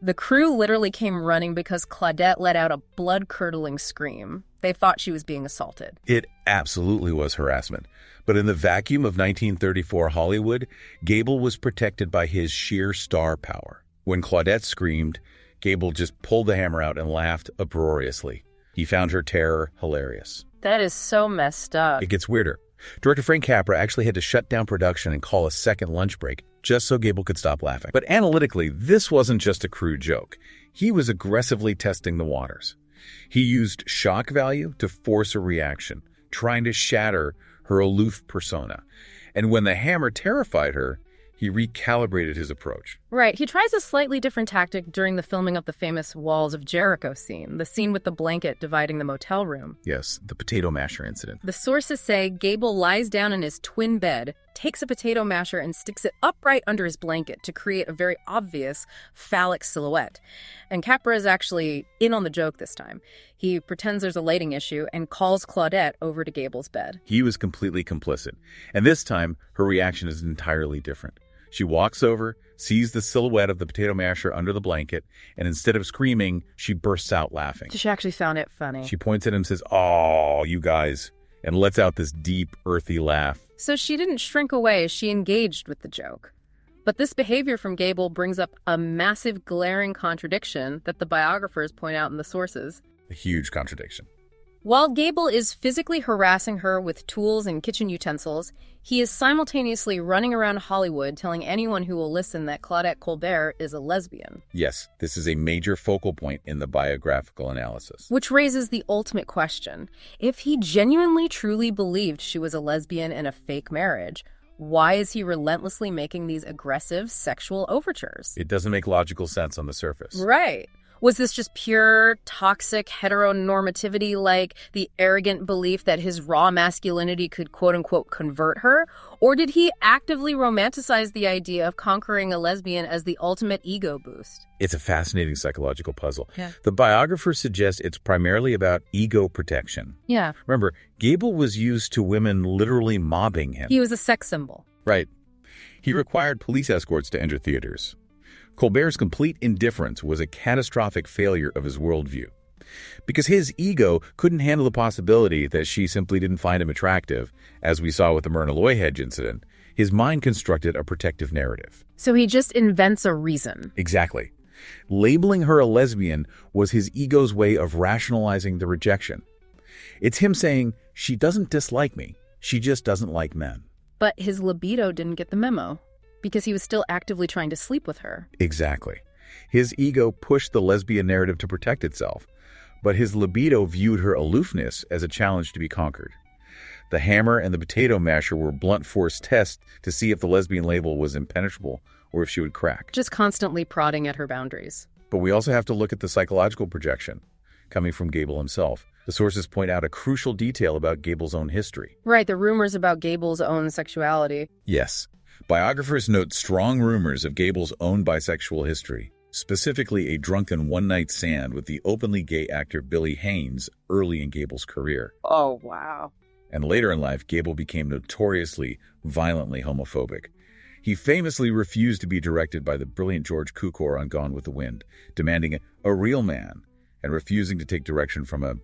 The crew literally came running because Claudette let out a blood-curdling scream. They thought she was being assaulted. It absolutely was harassment. But in the vacuum of 1934 Hollywood, Gable was protected by his sheer star power. When Claudette screamed, Gable just pulled the hammer out and laughed uproariously. He found her terror hilarious. That is so messed up. It gets weirder. Director Frank Capra actually had to shut down production and call a second lunch break just so Gable could stop laughing. But analytically, this wasn't just a crude joke. He was aggressively testing the waters. He used shock value to force a reaction, trying to shatter her aloof persona. And when the hammer terrified her, he recalibrated his approach. Right. He tries a slightly different tactic during the filming of the famous Walls of Jericho scene, the scene with the blanket dividing the motel room. Yes, the potato masher incident. The sources say Gable lies down in his twin bed, takes a potato masher and sticks it upright under his blanket to create a very obvious phallic silhouette. And Capra is actually in on the joke this time. He pretends there's a lighting issue and calls Claudette over to Gable's bed. He was completely complicit. And this time, her reaction is entirely different. She walks over, sees the silhouette of the potato masher under the blanket, and instead of screaming, she bursts out laughing. She actually found it funny. She points at him and says, "Oh, you guys," and lets out this deep, earthy laugh. So she didn't shrink away, she engaged with the joke. But this behavior from Gable brings up a massive, glaring contradiction that the biographers point out in the sources. A huge contradiction. While Gable is physically harassing her with tools and kitchen utensils, he is simultaneously running around Hollywood telling anyone who will listen that Claudette Colbert is a lesbian. Yes, this is a major focal point in the biographical analysis. Which raises the ultimate question. If he genuinely truly believed she was a lesbian in a fake marriage, why is he relentlessly making these aggressive sexual overtures? It doesn't make logical sense on the surface. Right. Was this just pure, toxic heteronormativity, like the arrogant belief that his raw masculinity could quote-unquote convert her? Or did he actively romanticize the idea of conquering a lesbian as the ultimate ego boost? It's a fascinating psychological puzzle. Yeah. The biographers suggest it's primarily about ego protection. Yeah. Remember, Gable was used to women literally mobbing him. He was a sex symbol. Right. He required police escorts to enter theaters. Colbert's complete indifference was a catastrophic failure of his worldview. Because his ego couldn't handle the possibility that she simply didn't find him attractive, as we saw with the Myrna Loy Hedge incident, his mind constructed a protective narrative. So he just invents a reason. Exactly. Labeling her a lesbian was his ego's way of rationalizing the rejection. It's him saying, she doesn't dislike me, she just doesn't like men. But his libido didn't get the memo, because he was still actively trying to sleep with her. Exactly. His ego pushed the lesbian narrative to protect itself, but his libido viewed her aloofness as a challenge to be conquered. The hammer and the potato masher were blunt force tests to see if the lesbian label was impenetrable or if she would crack. Just constantly prodding at her boundaries. But we also have to look at the psychological projection coming from Gable himself. The sources point out a crucial detail about Gable's own history. Right, the rumors about Gable's own sexuality. Yes. Biographers note strong rumors of Gable's own bisexual history, specifically a drunken one-night stand with the openly gay actor Billy Haynes early in Gable's career. Oh, wow. And later in life, Gable became notoriously, violently homophobic. He famously refused to be directed by the brilliant George Cukor on Gone with the Wind, demanding a real man and refusing to take direction from a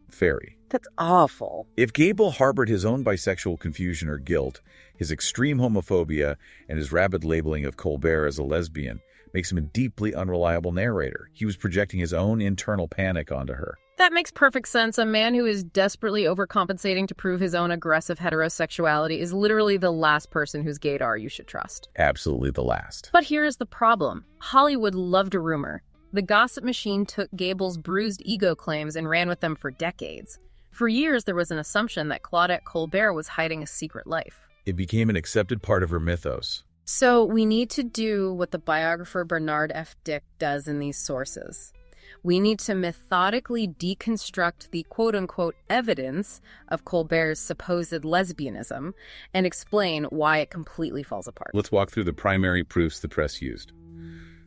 fairy. That's awful. If Gable harbored his own bisexual confusion or guilt, his extreme homophobia and his rabid labeling of Colbert as a lesbian makes him a deeply unreliable narrator. He was projecting his own internal panic onto her. That makes perfect sense. A man who is desperately overcompensating to prove his own aggressive heterosexuality is literally the last person whose gaydar you should trust. Absolutely the last. But here's the problem. Hollywood loved a rumor. The gossip machine took Gable's bruised ego claims and ran with them for decades. For years, there was an assumption that Claudette Colbert was hiding a secret life. It became an accepted part of her mythos. So we need to do what the biographer Bernard F. Dick does in these sources. We need to methodically deconstruct the quote-unquote evidence of Colbert's supposed lesbianism and explain why it completely falls apart. Let's walk through the primary proofs the press used.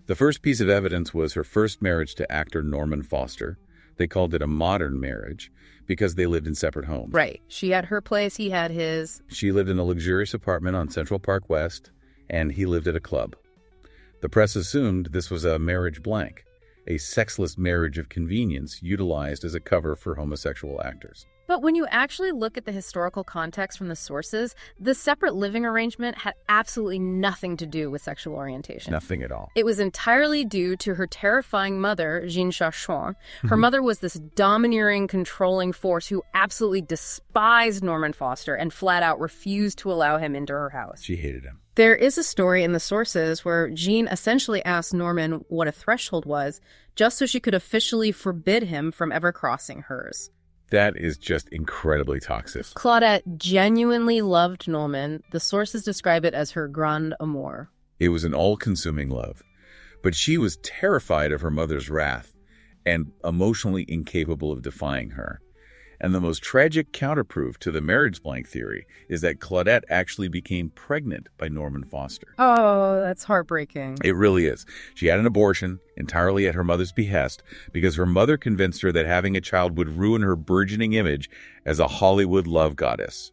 The first piece of evidence was her first marriage to actor Norman Foster. They called it a modern marriage because they lived in separate homes. Right. She had her place, he had his. She lived in a luxurious apartment on Central Park West, and he lived at a club. The press assumed this was a marriage blank, a sexless marriage of convenience utilized as a cover for homosexual actors. But when you actually look at the historical context from the sources, the separate living arrangement had absolutely nothing to do with sexual orientation. Nothing at all. It was entirely due to her terrifying mother, Jean Chachon. Her mother was this domineering, controlling force who absolutely despised Norman Foster and flat out refused to allow him into her house. She hated him. There is a story in the sources where Jean essentially asked Norman what a threshold was, just so she could officially forbid him from ever crossing hers. That is just incredibly toxic. Claudette genuinely loved Norman. The sources describe it as her grand amour. It was an all-consuming love. But she was terrified of her mother's wrath and emotionally incapable of defying her. And the most tragic counterproof to the marriage blank theory is that Claudette actually became pregnant by Norman Foster. Oh, that's heartbreaking. It really is. She had an abortion entirely at her mother's behest because her mother convinced her that having a child would ruin her burgeoning image as a Hollywood love goddess.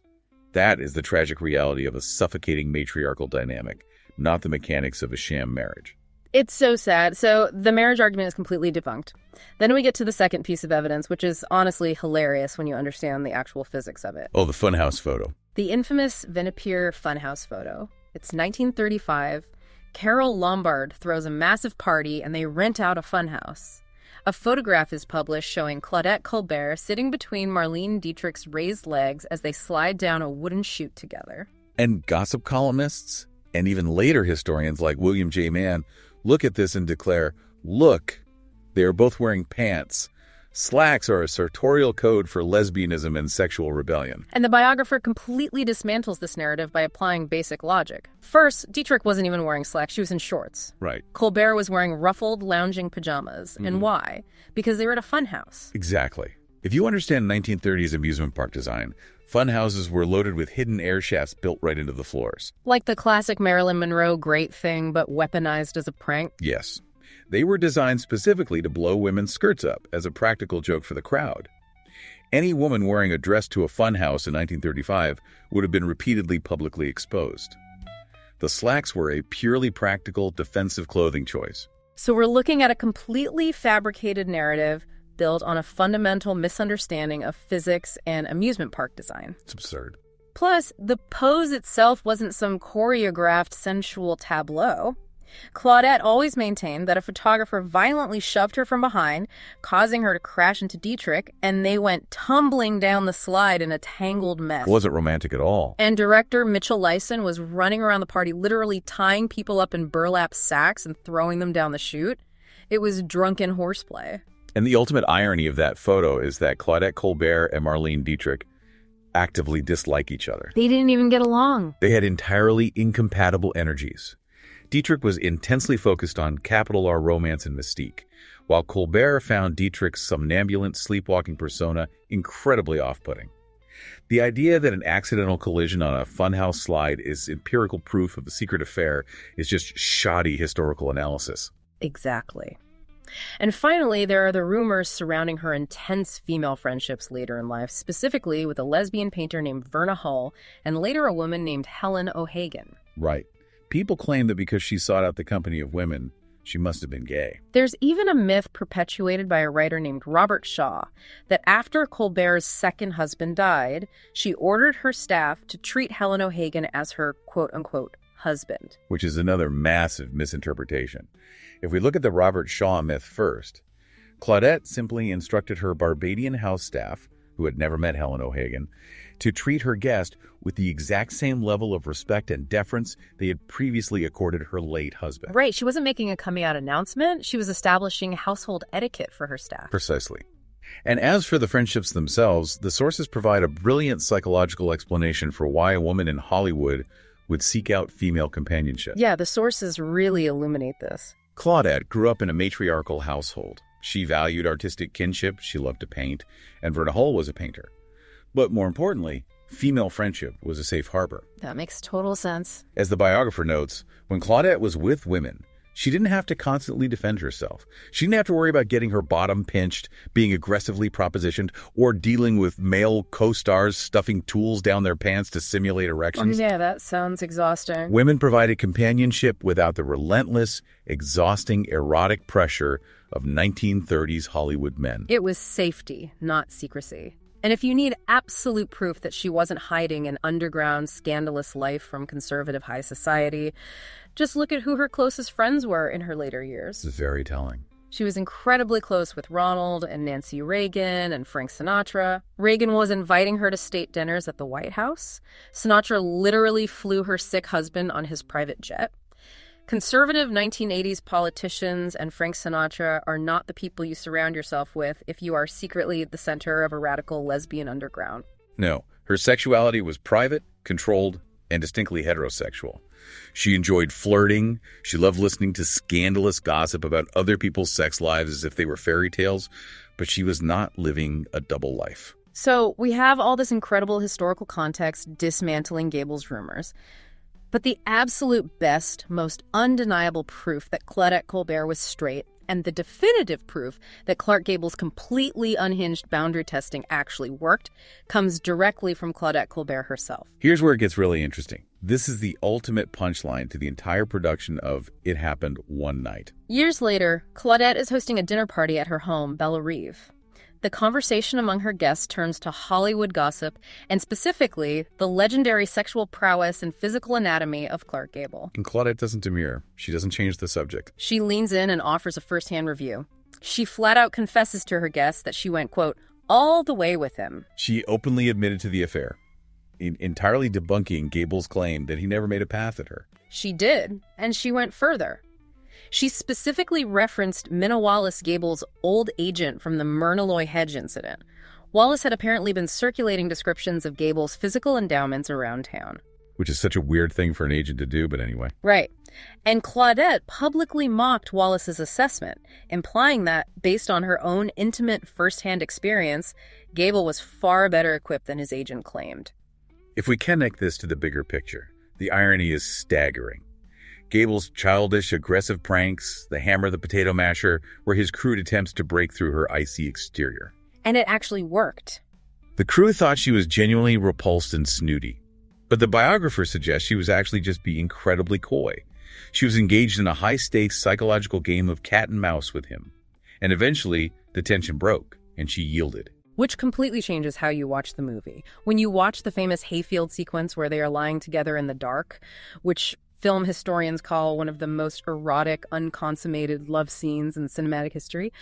That is the tragic reality of a suffocating matriarchal dynamic, not the mechanics of a sham marriage. It's so sad. So the marriage argument is completely debunked. Then we get to the second piece of evidence, which is honestly hilarious when you understand the actual physics of it. Oh, the funhouse photo. The infamous Vinepier funhouse photo. It's 1935. Carol Lombard throws a massive party and they rent out a funhouse. A photograph is published showing Claudette Colbert sitting between Marlene Dietrich's raised legs as they slide down a wooden chute together. And gossip columnists, and even later historians like William J. Mann, look at this and declare, look, they are both wearing pants. Slacks are a sartorial code for lesbianism and sexual rebellion. And the biographer completely dismantles this narrative by applying basic logic. First, Dietrich wasn't even wearing slacks. She was in shorts. Right. Colbert was wearing ruffled, lounging pajamas. And why? Because they were at a funhouse. Exactly. If you understand 1930s amusement park design, fun houses were loaded with hidden air shafts built right into the floors. Like the classic Marilyn Monroe great thing, but weaponized as a prank? Yes. They were designed specifically to blow women's skirts up as a practical joke for the crowd. Any woman wearing a dress to a fun house in 1935 would have been repeatedly publicly exposed. The slacks were a purely practical, defensive clothing choice. So we're looking at a completely fabricated narrative built on a fundamental misunderstanding of physics and amusement park design. It's absurd. Plus, the pose itself wasn't some choreographed sensual tableau. Claudette always maintained that a photographer violently shoved her from behind, causing her to crash into Dietrich, and they went tumbling down the slide in a tangled mess. It wasn't romantic at all. And director Mitchell Lyson was running around the party, literally tying people up in burlap sacks and throwing them down the chute. It was drunken horseplay. And the ultimate irony of that photo is that Claudette Colbert and Marlene Dietrich actively dislike each other. They didn't even get along. They had entirely incompatible energies. Dietrich was intensely focused on capital R romance and mystique, while Colbert found Dietrich's somnambulant, sleepwalking persona incredibly off-putting. The idea that an accidental collision on a funhouse slide is empirical proof of a secret affair is just shoddy historical analysis. Exactly. And finally, there are the rumors surrounding her intense female friendships later in life, specifically with a lesbian painter named Verna Hull and later a woman named Helen O'Hagan. Right. People claim that because she sought out the company of women, she must have been gay. There's even a myth perpetuated by a writer named Robert Shaw that after Colbert's second husband died, she ordered her staff to treat Helen O'Hagan as her quote-unquote husband. Which is another massive misinterpretation. If we look at the Robert Shaw myth first, Claudette simply instructed her Barbadian house staff, who had never met Helen O'Hagan, to treat her guest with the exact same level of respect and deference they had previously accorded her late husband. Right. She wasn't making a coming out announcement. She was establishing household etiquette for her staff. Precisely. And as for the friendships themselves, the sources provide a brilliant psychological explanation for why a woman in Hollywood would seek out female companionship. Yeah, the sources really illuminate this. Claudette grew up in a matriarchal household. She valued artistic kinship, she loved to paint, and Verna Hull was a painter. But more importantly, female friendship was a safe harbor. That makes total sense. As the biographer notes, when Claudette was with women, she didn't have to constantly defend herself. She didn't have to worry about getting her bottom pinched, being aggressively propositioned, or dealing with male co-stars stuffing tools down their pants to simulate erections. Yeah, that sounds exhausting. Women provided companionship without the relentless, exhausting, erotic pressure of 1930s Hollywood men. It was safety, not secrecy. And if you need absolute proof that she wasn't hiding an underground, scandalous life from conservative high society, just look at who her closest friends were in her later years. This is very telling. She was incredibly close with Ronald and Nancy Reagan and Frank Sinatra. Reagan was inviting her to state dinners at the White House. Sinatra literally flew her sick husband on his private jet. Conservative 1980s politicians and Frank Sinatra are not the people you surround yourself with if you are secretly the center of a radical lesbian underground. No, her sexuality was private, controlled, and distinctly heterosexual. She enjoyed flirting. She loved listening to scandalous gossip about other people's sex lives as if they were fairy tales, but she was not living a double life. So we have all this incredible historical context dismantling Gable's rumors. But the absolute best, most undeniable proof that Claudette Colbert was straight, and the definitive proof that Clark Gable's completely unhinged boundary testing actually worked, comes directly from Claudette Colbert herself. Here's where it gets really interesting. This is the ultimate punchline to the entire production of It Happened One Night. Years later, Claudette is hosting a dinner party at her home, Belle Rive. The conversation among her guests turns to Hollywood gossip, and specifically, the legendary sexual prowess and physical anatomy of Clark Gable. And Claudette doesn't demur. She doesn't change the subject. She leans in and offers a first-hand review. She flat out confesses to her guests that she went, quote, all the way with him. She openly admitted to the affair, entirely debunking Gable's claim that he never made a pass at her. She did, and she went further. She specifically referenced Minna Wallace, Gable's old agent from the Myrnaloy Hedge incident. Wallace had apparently been circulating descriptions of Gable's physical endowments around town. Which is such a weird thing for an agent to do, but anyway. Right. And Claudette publicly mocked Wallace's assessment, implying that, based on her own intimate first-hand experience, Gable was far better equipped than his agent claimed. If we connect this to the bigger picture, the irony is staggering. Gable's childish, aggressive pranks, the hammer, the potato masher, were his crude attempts to break through her icy exterior. And it actually worked. The crew thought she was genuinely repulsed and snooty. But the biographer suggests she was actually just being incredibly coy. She was engaged in a high-stakes psychological game of cat and mouse with him. And eventually, the tension broke, and she yielded. Which completely changes how you watch the movie. When you watch the famous hayfield sequence where they are lying together in the dark, which film historians call one of the most erotic, unconsummated love scenes in cinematic history,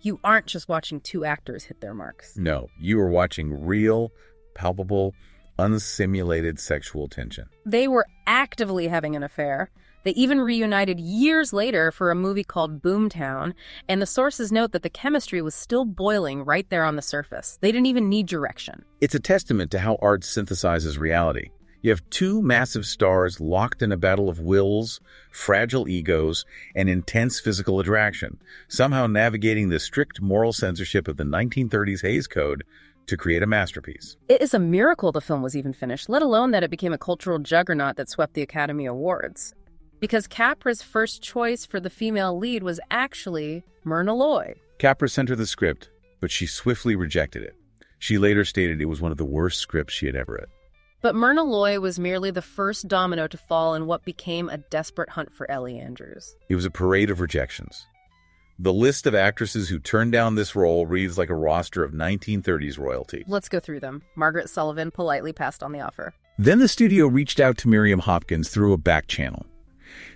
you aren't just watching two actors hit their marks. No, you are watching real, palpable, unsimulated sexual tension. They were actively having an affair. They even reunited years later for a movie called Boomtown, and the sources note that the chemistry was still boiling right there on the surface. They didn't even need direction. It's a testament to how art synthesizes reality. You have two massive stars locked in a battle of wills, fragile egos, and intense physical attraction, somehow navigating the strict moral censorship of the 1930s Hays Code to create a masterpiece. It is a miracle the film was even finished, let alone that it became a cultural juggernaut that swept the Academy Awards. Because Capra's first choice for the female lead was actually Myrna Loy. Capra sent her the script, but she swiftly rejected it. She later stated it was one of the worst scripts she had ever read. But Myrna Loy was merely the first domino to fall in what became a desperate hunt for Ellie Andrews. It was a parade of rejections. The list of actresses who turned down this role reads like a roster of 1930s royalty. Let's go through them. Margaret Sullivan politely passed on the offer. Then the studio reached out to Miriam Hopkins through a back channel.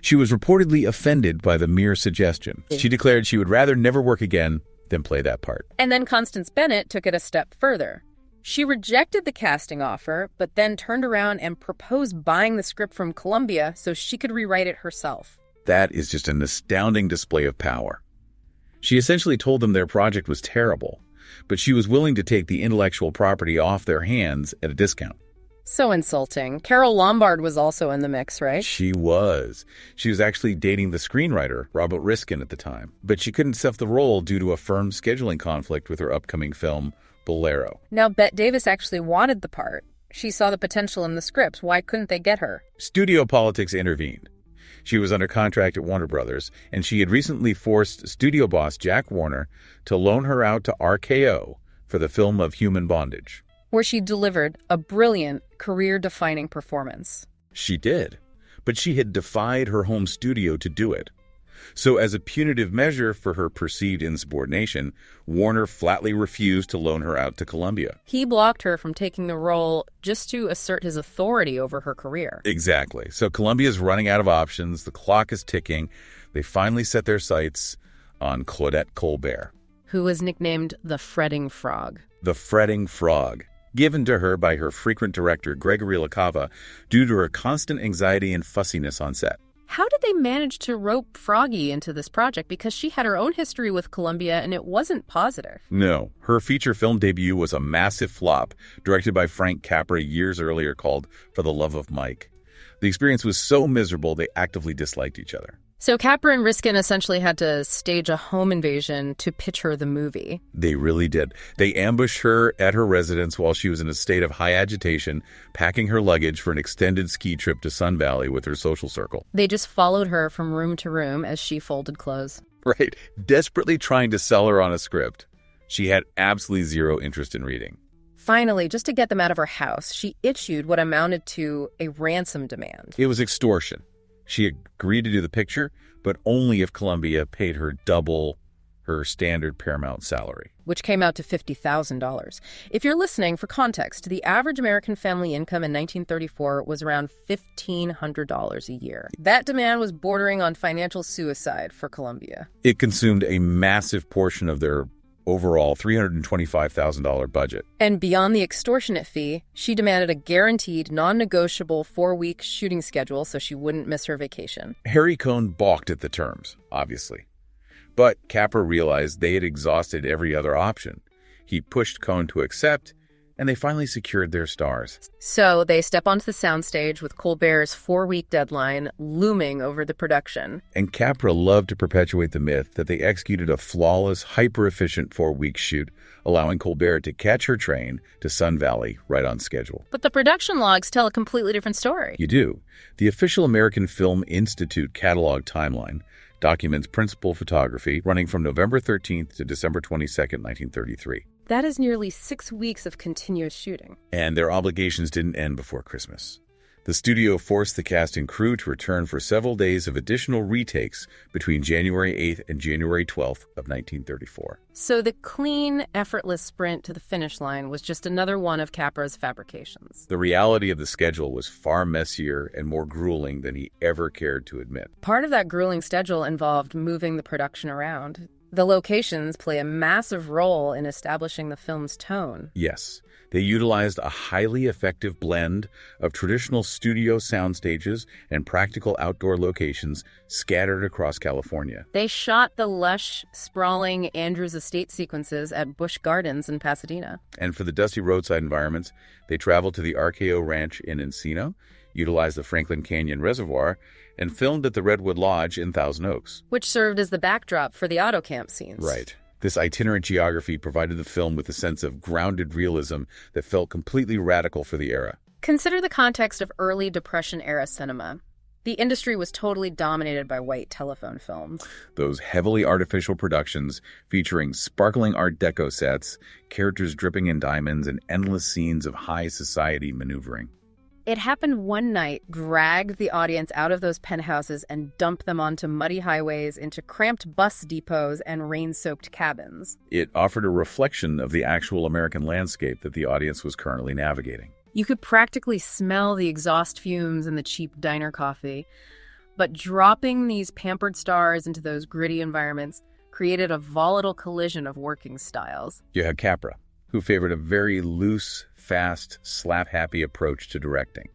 She was reportedly offended by the mere suggestion. She declared she would rather never work again than play that part. And then Constance Bennett took it a step further. She rejected the casting offer, but then turned around and proposed buying the script from Columbia so she could rewrite it herself. That is just an astounding display of power. She essentially told them their project was terrible, but she was willing to take the intellectual property off their hands at a discount. So insulting. Carol Lombard was also in the mix, right? She was. She was actually dating the screenwriter, Robert Riskin, at the time, but she couldn't accept the role due to a firm scheduling conflict with her upcoming film, Bolero. Now, Bette Davis actually wanted the part. She saw the potential in the script. Why couldn't they get her? Studio politics intervened. She was under contract at Warner Brothers, and she had recently forced studio boss Jack Warner to loan her out to RKO for the film of Human Bondage, where she delivered a brilliant, career-defining performance. She did, but she had defied her home studio to do it. So as a punitive measure for her perceived insubordination, Warner flatly refused to loan her out to Columbia. He blocked her from taking the role just to assert his authority over her career. Exactly. So Columbia's running out of options. The clock is ticking. They finally set their sights on Claudette Colbert, who was nicknamed the Fretting Frog. The Fretting Frog, given to her by her frequent director, Gregory LaCava, due to her constant anxiety and fussiness on set. How did they manage to rope Froggy into this project? Because she had her own history with Columbia, and it wasn't positive. No. Her feature film debut was a massive flop, directed by Frank Capra years earlier, called For the Love of Mike. The experience was so miserable, they actively disliked each other. So Capra and Riskin essentially had to stage a home invasion to pitch her the movie. They really did. They ambushed her at her residence while she was in a state of high agitation, packing her luggage for an extended ski trip to Sun Valley with her social circle. They just followed her from room to room as she folded clothes. Right. Desperately trying to sell her on a script. She had absolutely zero interest in reading. Finally, just to get them out of her house, she issued what amounted to a ransom demand. It was extortion. She agreed to do the picture, but only if Columbia paid her double her standard Paramount salary, which came out to $50,000. If you're listening, for context, the average American family income in 1934 was around $1,500 a year. That demand was bordering on financial suicide for Columbia. It consumed a massive portion of their overall $325,000 budget. And beyond the extortionate fee, she demanded a guaranteed, non-negotiable 4-week shooting schedule so she wouldn't miss her vacation. Harry Cohn balked at the terms, obviously. But Capra realized they had exhausted every other option. He pushed Cohn to accept, and they finally secured their stars. So they step onto the soundstage with Colbert's 4-week deadline looming over the production. And Capra loved to perpetuate the myth that they executed a flawless, hyper-efficient 4-week shoot, allowing Colbert to catch her train to Sun Valley right on schedule. But the production logs tell a completely different story. You do. The official American Film Institute catalog timeline documents principal photography running from November 13th to December 22nd, 1933. That is nearly 6 weeks of continuous shooting. And their obligations didn't end before Christmas. The studio forced the cast and crew to return for several days of additional retakes between January 8th and January 12th of 1934. So the clean, effortless sprint to the finish line was just another one of Capra's fabrications. The reality of the schedule was far messier and more grueling than he ever cared to admit. Part of that grueling schedule involved moving the production around. The locations play a massive role in establishing the film's tone. Yes, they utilized a highly effective blend of traditional studio sound stages and practical outdoor locations scattered across California. They shot the lush, sprawling Andrews Estate sequences at Busch Gardens in Pasadena. And for the dusty roadside environments, they traveled to the RKO Ranch in Encino, utilized the Franklin Canyon Reservoir, and filmed at the Redwood Lodge in Thousand Oaks, which served as the backdrop for the auto camp scenes. Right. This itinerant geography provided the film with a sense of grounded realism that felt completely radical for the era. Consider the context of early Depression-era cinema. The industry was totally dominated by white telephone films. Those heavily artificial productions featuring sparkling Art Deco sets, characters dripping in diamonds, and endless scenes of high society maneuvering. It happened one night, dragged the audience out of those penthouses and dumped them onto muddy highways, into cramped bus depots and rain-soaked cabins. It offered a reflection of the actual American landscape that the audience was currently navigating. You could practically smell the exhaust fumes and the cheap diner coffee. But dropping these pampered stars into those gritty environments created a volatile collision of working styles. You had Capra, who favored a very loose, fast, slap-happy approach to directing.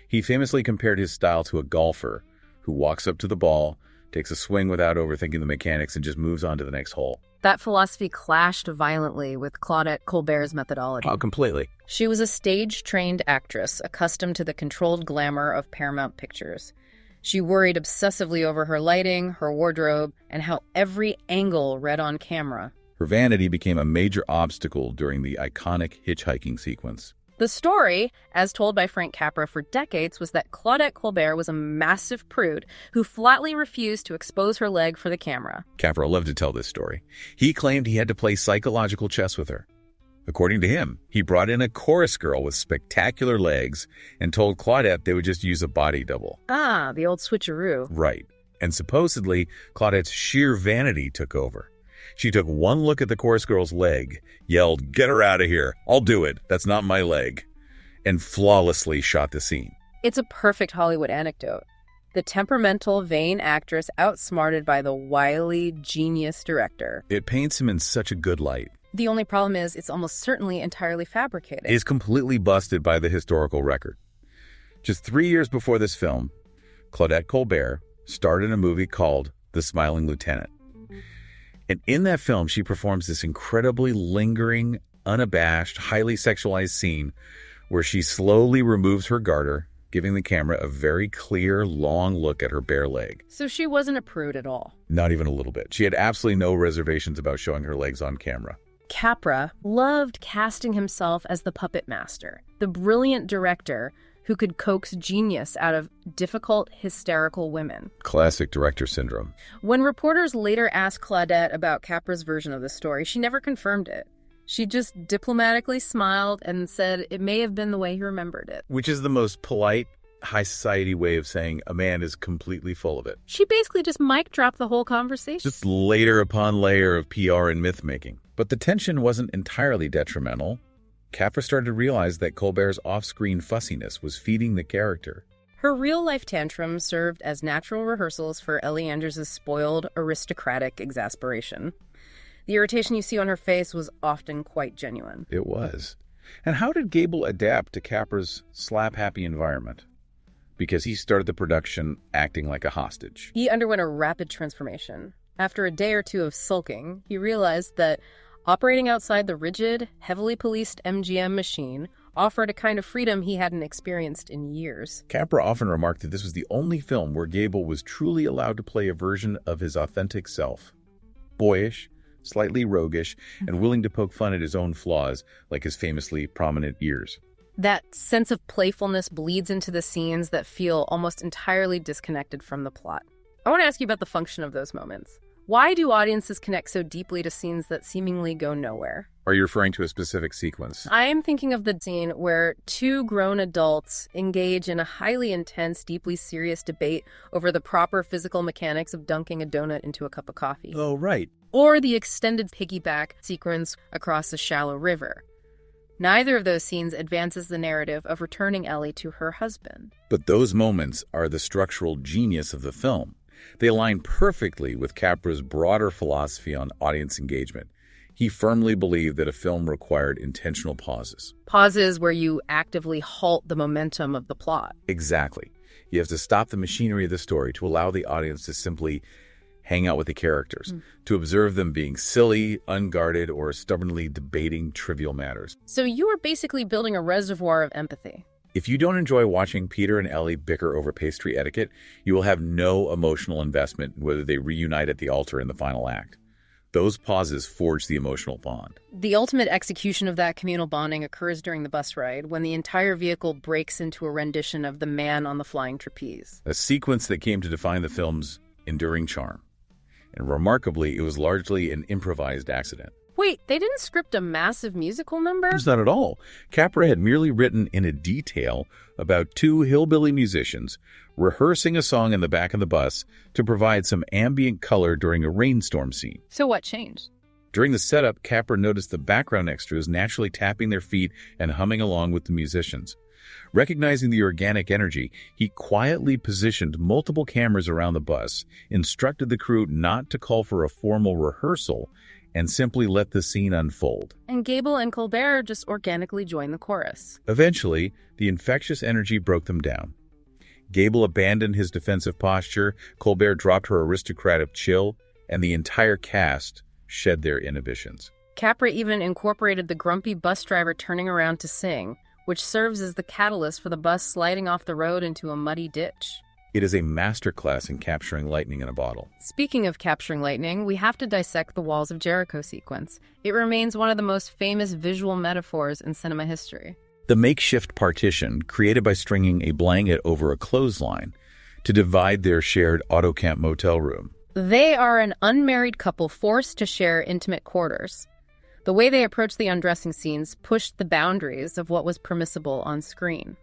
He famously compared his style to a golfer who walks up to the ball, takes a swing without overthinking the mechanics, and just moves on to the next hole. That philosophy clashed violently with Claudette Colbert's methodology. Oh, completely. She was a stage-trained actress, accustomed to the controlled glamour of Paramount Pictures. She worried obsessively over her lighting, her wardrobe, and how every angle read on camera. Her vanity became a major obstacle during the iconic hitchhiking sequence. The story, as told by Frank Capra for decades, was that Claudette Colbert was a massive prude who flatly refused to expose her leg for the camera. Capra loved to tell this story. He claimed he had to play psychological chess with her. According to him, he brought in a chorus girl with spectacular legs and told Claudette they would just use a body double. Ah, the old switcheroo. Right. And supposedly, Claudette's sheer vanity took over. She took one look at the chorus girl's leg, yelled, "Get her out of here. I'll do it. That's not my leg," and flawlessly shot the scene. It's a perfect Hollywood anecdote. The temperamental, vain actress outsmarted by the wily, genius director. It paints him in such a good light. The only problem is it's almost certainly entirely fabricated. It is completely busted by the historical record. Just 3 years before this film, Claudette Colbert starred in a movie called The Smiling Lieutenant. And in that film, she performs this incredibly lingering, unabashed, highly sexualized scene where she slowly removes her garter, giving the camera a very clear, long look at her bare leg. So she wasn't a prude at all. Not even a little bit. She had absolutely no reservations about showing her legs on camera. Capra loved casting himself as the puppet master, the brilliant director who could coax genius out of difficult, hysterical women. Classic director syndrome. When reporters later asked Claudette about Capra's version of the story, she never confirmed it. She just diplomatically smiled and said it may have been the way he remembered it. Which is the most polite, high society way of saying a man is completely full of it. She basically just mic dropped the whole conversation. Just layer upon layer of PR and myth-making. But the tension wasn't entirely detrimental. Capra started to realize that Colbert's off-screen fussiness was feeding the character. Her real-life tantrums served as natural rehearsals for Ellie Andrews' spoiled, aristocratic exasperation. The irritation you see on her face was often quite genuine. It was. And how did Gable adapt to Capra's slap-happy environment? Because he started the production acting like a hostage. He underwent a rapid transformation. After a day or two of sulking, he realized that operating outside the rigid, heavily policed MGM machine offered a kind of freedom he hadn't experienced in years. Capra often remarked that this was the only film where Gable was truly allowed to play a version of his authentic self. Boyish, slightly roguish, and willing to poke fun at his own flaws, like his famously prominent ears. That sense of playfulness bleeds into the scenes that feel almost entirely disconnected from the plot. I want to ask you about the function of those moments. Why do audiences connect so deeply to scenes that seemingly go nowhere? Are you referring to a specific sequence? I am thinking of the scene where two grown adults engage in a highly intense, deeply serious debate over the proper physical mechanics of dunking a donut into a cup of coffee. Oh, right. Or the extended piggyback sequence across a shallow river. Neither of those scenes advances the narrative of returning Ellie to her husband. But those moments are the structural genius of the film. They align perfectly with Capra's broader philosophy on audience engagement. He firmly believed that a film required intentional pauses. Pauses where you actively halt the momentum of the plot. Exactly. You have to stop the machinery of the story to allow the audience to simply hang out with the characters, to observe them being silly, unguarded, or stubbornly debating trivial matters. So you are basically building a reservoir of empathy. If you don't enjoy watching Peter and Ellie bicker over pastry etiquette, you will have no emotional investment in whether they reunite at the altar in the final act. Those pauses forge the emotional bond. The ultimate execution of that communal bonding occurs during the bus ride, when the entire vehicle breaks into a rendition of The Man on the Flying Trapeze. A sequence that came to define the film's enduring charm. And remarkably, it was largely an improvised accident. Wait, they didn't script a massive musical number? It's not at all. Capra had merely written in a detail about two hillbilly musicians rehearsing a song in the back of the bus to provide some ambient color during a rainstorm scene. So what changed? During the setup, Capra noticed the background extras naturally tapping their feet and humming along with the musicians. Recognizing the organic energy, he quietly positioned multiple cameras around the bus, instructed the crew not to call for a formal rehearsal, and simply let the scene unfold. And Gable and Colbert just organically joined the chorus. Eventually, the infectious energy broke them down. Gable abandoned his defensive posture, Colbert dropped her aristocratic chill, and the entire cast shed their inhibitions. Capra even incorporated the grumpy bus driver turning around to sing, which serves as the catalyst for the bus sliding off the road into a muddy ditch. It is a masterclass in capturing lightning in a bottle. Speaking of capturing lightning, we have to dissect the Walls of Jericho sequence. It remains one of the most famous visual metaphors in cinema history. The makeshift partition, created by stringing a blanket over a clothesline to divide their shared autocamp motel room. They are an unmarried couple forced to share intimate quarters. The way they approached the undressing scenes pushed the boundaries of what was permissible on screen.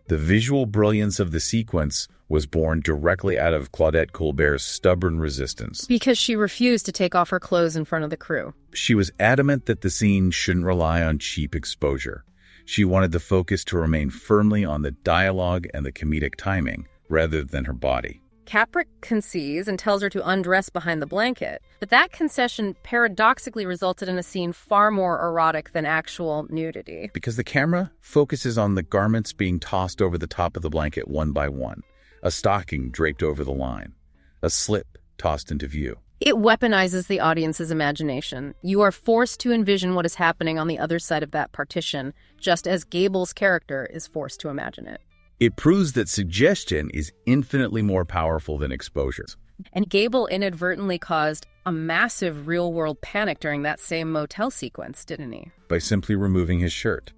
The visual brilliance of the sequence was born directly out of Claudette Colbert's stubborn resistance. Because she refused to take off her clothes in front of the crew. She was adamant that the scene shouldn't rely on cheap exposure. She wanted the focus to remain firmly on the dialogue and the comedic timing, rather than her body. Capra concedes and tells her to undress behind the blanket, but that concession paradoxically resulted in a scene far more erotic than actual nudity. Because the camera focuses on the garments being tossed over the top of the blanket one by one, a stocking draped over the line, a slip tossed into view. It weaponizes the audience's imagination. You are forced to envision what is happening on the other side of that partition, just as Gable's character is forced to imagine it. It proves that suggestion is infinitely more powerful than exposure. And Gable inadvertently caused a massive real-world panic during that same motel sequence, didn't he? By simply removing his shirt.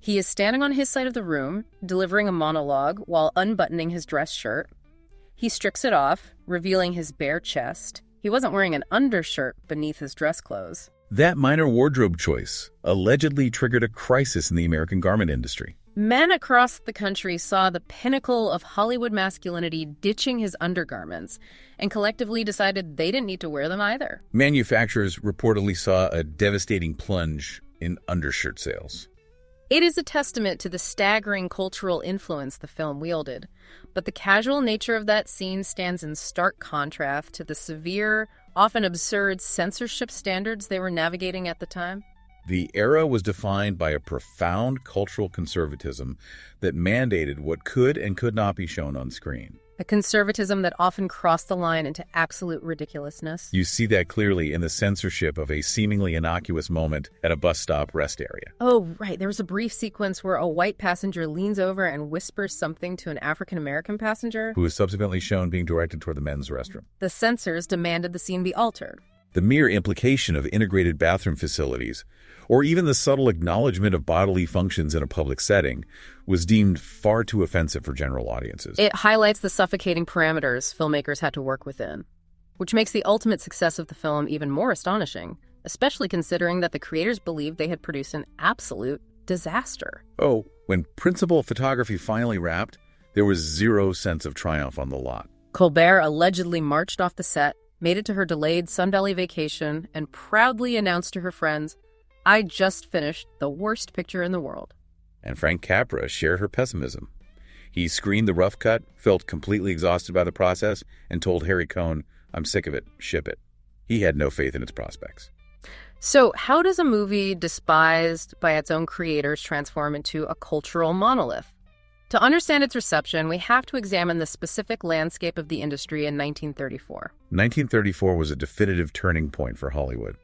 He is standing on his side of the room, delivering a monologue while unbuttoning his dress shirt. He strips it off, revealing his bare chest. He wasn't wearing an undershirt beneath his dress clothes. That minor wardrobe choice allegedly triggered a crisis in the American garment industry. Men across the country saw the pinnacle of Hollywood masculinity ditching his undergarments and collectively decided they didn't need to wear them either. Manufacturers reportedly saw a devastating plunge in undershirt sales. It is a testament to the staggering cultural influence the film wielded, but the casual nature of that scene stands in stark contrast to the severe, often absurd censorship standards they were navigating at the time. The era was defined by a profound cultural conservatism that mandated what could and could not be shown on screen. A conservatism that often crossed the line into absolute ridiculousness. You see that clearly in the censorship of a seemingly innocuous moment at a bus stop rest area. Oh, right. There was a brief sequence where a white passenger leans over and whispers something to an African-American passenger, who was subsequently shown being directed toward the men's restroom. The censors demanded the scene be altered. The mere implication of integrated bathroom facilities, or even the subtle acknowledgement of bodily functions in a public setting, was deemed far too offensive for general audiences. It highlights the suffocating parameters filmmakers had to work within, which makes the ultimate success of the film even more astonishing, especially considering that the creators believed they had produced an absolute disaster. Oh, when principal photography finally wrapped, there was zero sense of triumph on the lot. Colbert allegedly marched off the set, made it to her delayed Sun Valley vacation, and proudly announced to her friends, "I just finished the worst picture in the world." And Frank Capra shared her pessimism. He screened the rough cut, felt completely exhausted by the process, and told Harry Cohn, "I'm sick of it, ship it." He had no faith in its prospects. So how does a movie despised by its own creators transform into a cultural monolith? To understand its reception, we have to examine the specific landscape of the industry in 1934. 1934 was a definitive turning point for Hollywood.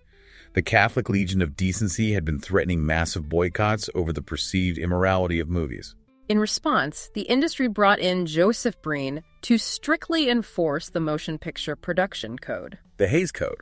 The Catholic Legion of Decency had been threatening massive boycotts over the perceived immorality of movies. In response, the industry brought in Joseph Breen to strictly enforce the Motion Picture Production Code, The Hays Code.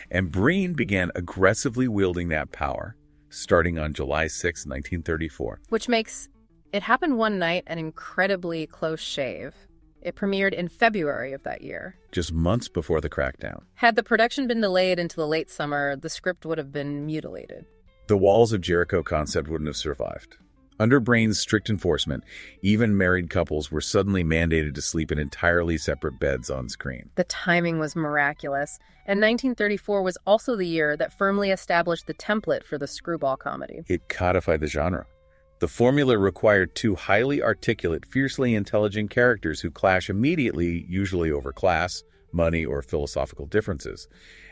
And Breen began aggressively wielding that power, starting on July 6, 1934. which makes it happen one night an incredibly close shave. It premiered in February of that year. Just months before the crackdown. Had the production been delayed into the late summer, the script would have been mutilated. The Walls of Jericho concept wouldn't have survived. Under Breen's strict enforcement, even married couples were suddenly mandated to sleep in entirely separate beds on screen. The timing was miraculous, and 1934 was also the year that firmly established the template for the screwball comedy. It codified the genre. The formula required two highly articulate, fiercely intelligent characters who clash immediately, usually over class, money, or philosophical differences,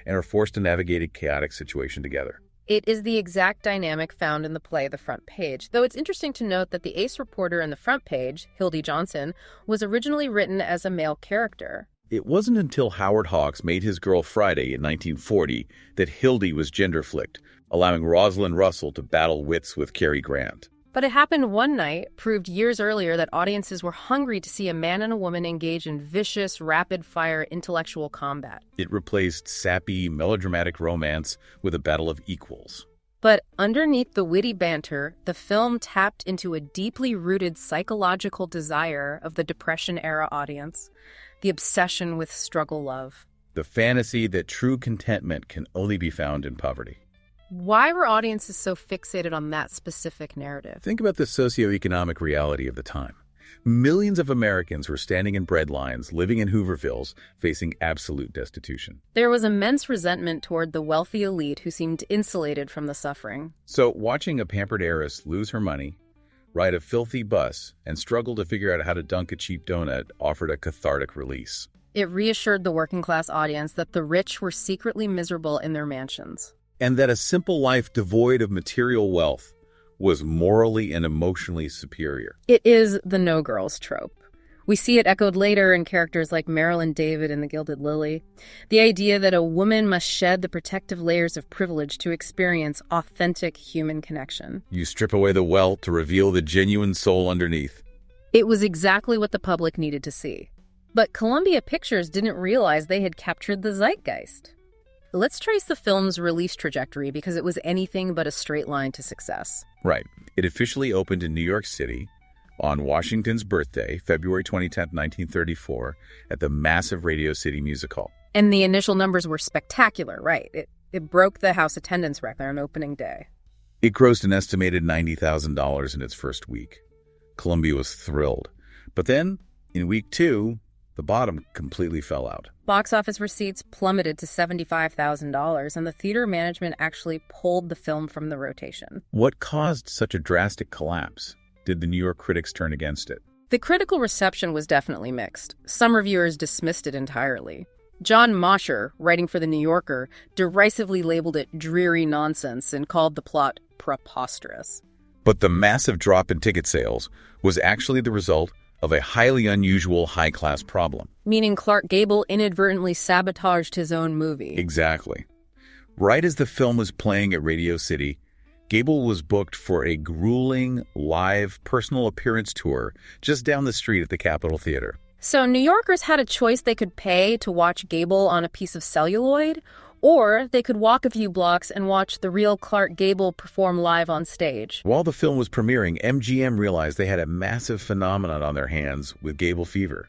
and are forced to navigate a chaotic situation together. It is the exact dynamic found in the play The Front Page, though it's interesting to note that the ace reporter in The Front Page, Hildy Johnson, was originally written as a male character. It wasn't until Howard Hawks made his Girl Friday in 1940 that Hildy was gender-flicked, allowing Rosalind Russell to battle wits with Cary Grant. But it happened one night, proved years earlier that audiences were hungry to see a man and a woman engage in vicious, rapid-fire intellectual combat. It replaced sappy, melodramatic romance with a battle of equals. But underneath the witty banter, the film tapped into a deeply rooted psychological desire of the Depression-era audience, the obsession with struggle love. The fantasy that true contentment can only be found in poverty. Why were audiences so fixated on that specific narrative? Think about the socioeconomic reality of the time. Millions of Americans were standing in bread lines, living in Hoovervilles, facing absolute destitution. There was immense resentment toward the wealthy elite who seemed insulated from the suffering. So watching a pampered heiress lose her money, ride a filthy bus, and struggle to figure out how to dunk a cheap donut offered a cathartic release. It reassured the working-class audience that the rich were secretly miserable in their mansions. And that a simple life devoid of material wealth was morally and emotionally superior. It is the no-girls trope. We see it echoed later in characters like Marilyn David in The Gilded Lily. The idea that a woman must shed the protective layers of privilege to experience authentic human connection. You strip away the welt to reveal the genuine soul underneath. It was exactly what the public needed to see. But Columbia Pictures didn't realize they had captured the zeitgeist. Let's trace the film's release trajectory because it was anything but a straight line to success. Right. It officially opened in New York City on Washington's birthday, February 2010, 1934, at the massive Radio City Music Hall. And the initial numbers were spectacular, right? It broke the house attendance record on opening day. It grossed an estimated $90,000 in its first week. Columbia was thrilled. But then, in week 2, the bottom completely fell out. Box office receipts plummeted to $75,000, and the theater management actually pulled the film from the rotation. What caused such a drastic collapse? Did the New York critics turn against it? The critical reception was definitely mixed. Some reviewers dismissed it entirely. John Mosher, writing for The New Yorker, derisively labeled it dreary nonsense and called the plot preposterous. But the massive drop in ticket sales was actually the result of a highly unusual high-class problem. Meaning Clark Gable inadvertently sabotaged his own movie. Exactly. Right as the film was playing at Radio City, Gable was booked for a grueling, live, personal appearance tour just down the street at the Capitol Theater. So New Yorkers had a choice. They could pay to watch Gable on a piece of celluloid, or they could walk a few blocks and watch the real Clark Gable perform live on stage. While the film was premiering, MGM realized they had a massive phenomenon on their hands with Gable fever,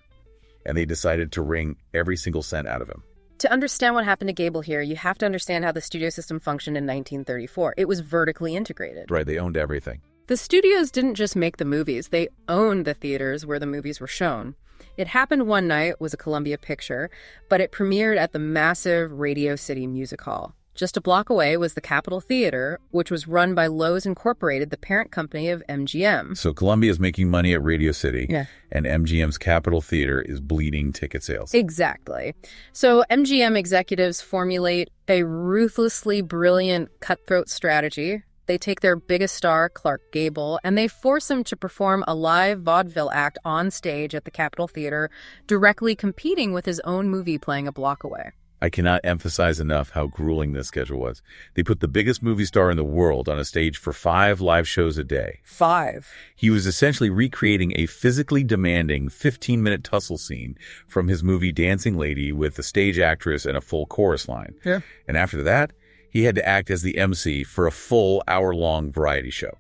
and they decided to wring every single cent out of him. To understand what happened to Gable here, you have to understand how the studio system functioned in 1934. It was vertically integrated. Right, they owned everything. The studios didn't just make the movies, they owned the theaters where the movies were shown. It Happened One Night was a Columbia picture, but it premiered at the massive Radio City Music Hall. Just a block away was the Capitol Theater, which was run by Loews Incorporated, the parent company of MGM. So Columbia is making money at Radio City, Yeah. and MGM's Capitol Theater is bleeding ticket sales. Exactly. So MGM executives formulate a ruthlessly brilliant cutthroat strategy. They take their biggest star, Clark Gable, and they force him to perform a live vaudeville act on stage at the Capitol Theater, directly competing with his own movie playing a block away. I cannot emphasize enough how grueling this schedule was. They put the biggest movie star in the world on a stage for 5 live shows a day. 5. He was essentially recreating a physically demanding 15-minute tussle scene from his movie Dancing Lady with a stage actress and a full chorus line. Yeah. And after that, he had to act as the MC for a full hour-long variety show.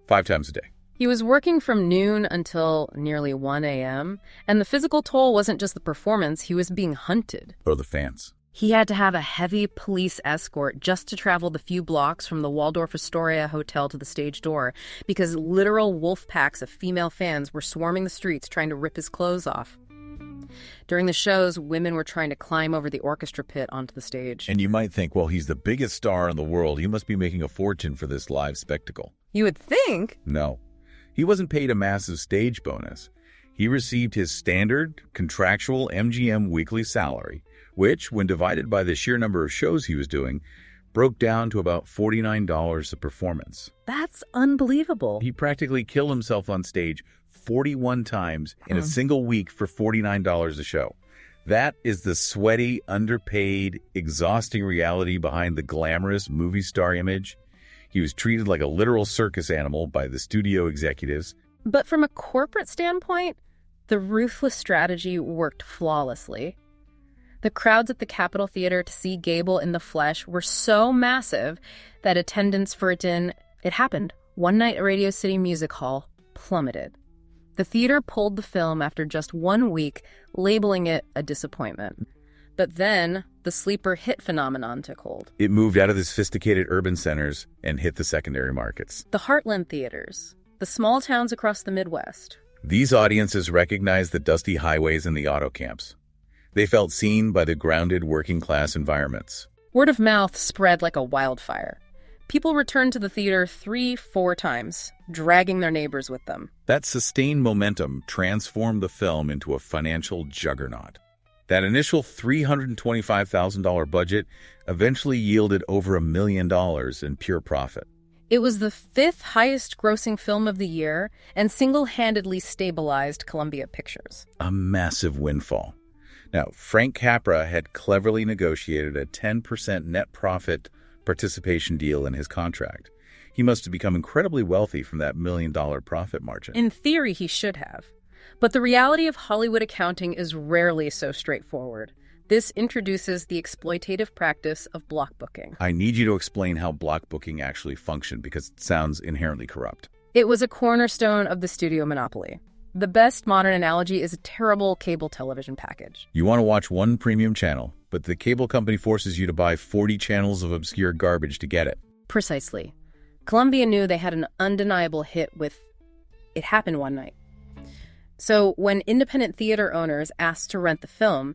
5 times a day. He was working from noon until nearly 1 a.m., and the physical toll wasn't just the performance, he was being hunted. Or the fans. He had to have a heavy police escort just to travel the few blocks from the Waldorf Astoria Hotel to the stage door, because literal wolf packs of female fans were swarming the streets trying to rip his clothes off. During the shows, women were trying to climb over the orchestra pit onto the stage. And you might think, well, he's the biggest star in the world. He must be making a fortune for this live spectacle. You would think. No. He wasn't paid a massive stage bonus. He received his standard, contractual MGM weekly salary, which, when divided by the sheer number of shows he was doing, broke down to about $49 a performance. That's unbelievable. He practically killed himself on stage 41 times in a single week for $49 a show. That is the sweaty, underpaid, exhausting reality behind the glamorous movie star image. He was treated like a literal circus animal by the studio executives. But from a corporate standpoint, the ruthless strategy worked flawlessly. The crowds at the Capitol Theater to see Gable in the flesh were so massive that attendance for It Happened One Night at Radio City Music Hall plummeted. The theater pulled the film after just 1 week, labeling it a disappointment. But then, the sleeper hit phenomenon took hold. It moved out of the sophisticated urban centers and hit the secondary markets. The heartland theaters, the small towns across the Midwest. These audiences recognized the dusty highways and the auto camps. They felt seen by the grounded working-class environments. Word of mouth spread like a wildfire. People returned to the theater 3-4 times, dragging their neighbors with them. That sustained momentum transformed the film into a financial juggernaut. That initial $325,000 budget eventually yielded over $1 million in pure profit. It was the 5th highest grossing film of the year and single-handedly stabilized Columbia Pictures. A massive windfall. Now, Frank Capra had cleverly negotiated a 10% net profit participation deal in his contract. He must have become incredibly wealthy from that $1 million profit margin. In theory, he should have. But the reality of Hollywood accounting is rarely so straightforward. This introduces the exploitative practice of block booking. I need you to explain how block booking actually functioned because it sounds inherently corrupt. It was a cornerstone of the studio monopoly. The best modern analogy is a terrible cable television package. You want to watch one premium channel, but the cable company forces you to buy 40 channels of obscure garbage to get it. Precisely. Columbia knew they had an undeniable hit with It Happened One Night. So when independent theater owners asked to rent the film,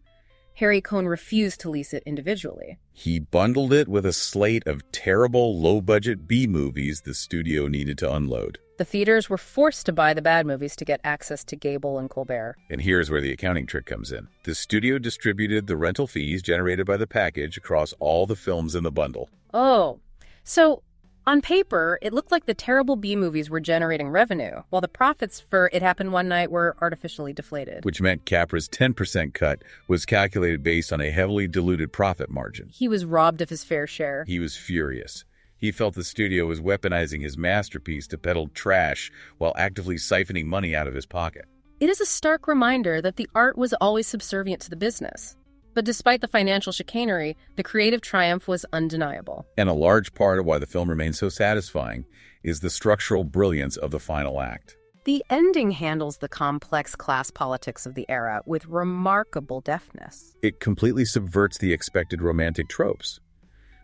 Harry Cohn refused to lease it individually. He bundled it with a slate of terrible, low-budget B-movies the studio needed to unload. The theaters were forced to buy the bad movies to get access to Gable and Colbert. And here's where the accounting trick comes in. The studio distributed the rental fees generated by the package across all the films in the bundle. Oh, so on paper, it looked like the terrible B-movies were generating revenue, while the profits for It Happened One Night were artificially deflated. Which meant Capra's 10% cut was calculated based on a heavily diluted profit margin. He was robbed of his fair share. He was furious. He felt the studio was weaponizing his masterpiece to peddle trash while actively siphoning money out of his pocket. It is a stark reminder that the art was always subservient to the business. But despite the financial chicanery, the creative triumph was undeniable. And a large part of why the film remains so satisfying is the structural brilliance of the final act. The ending handles the complex class politics of the era with remarkable deftness. It completely subverts the expected romantic tropes.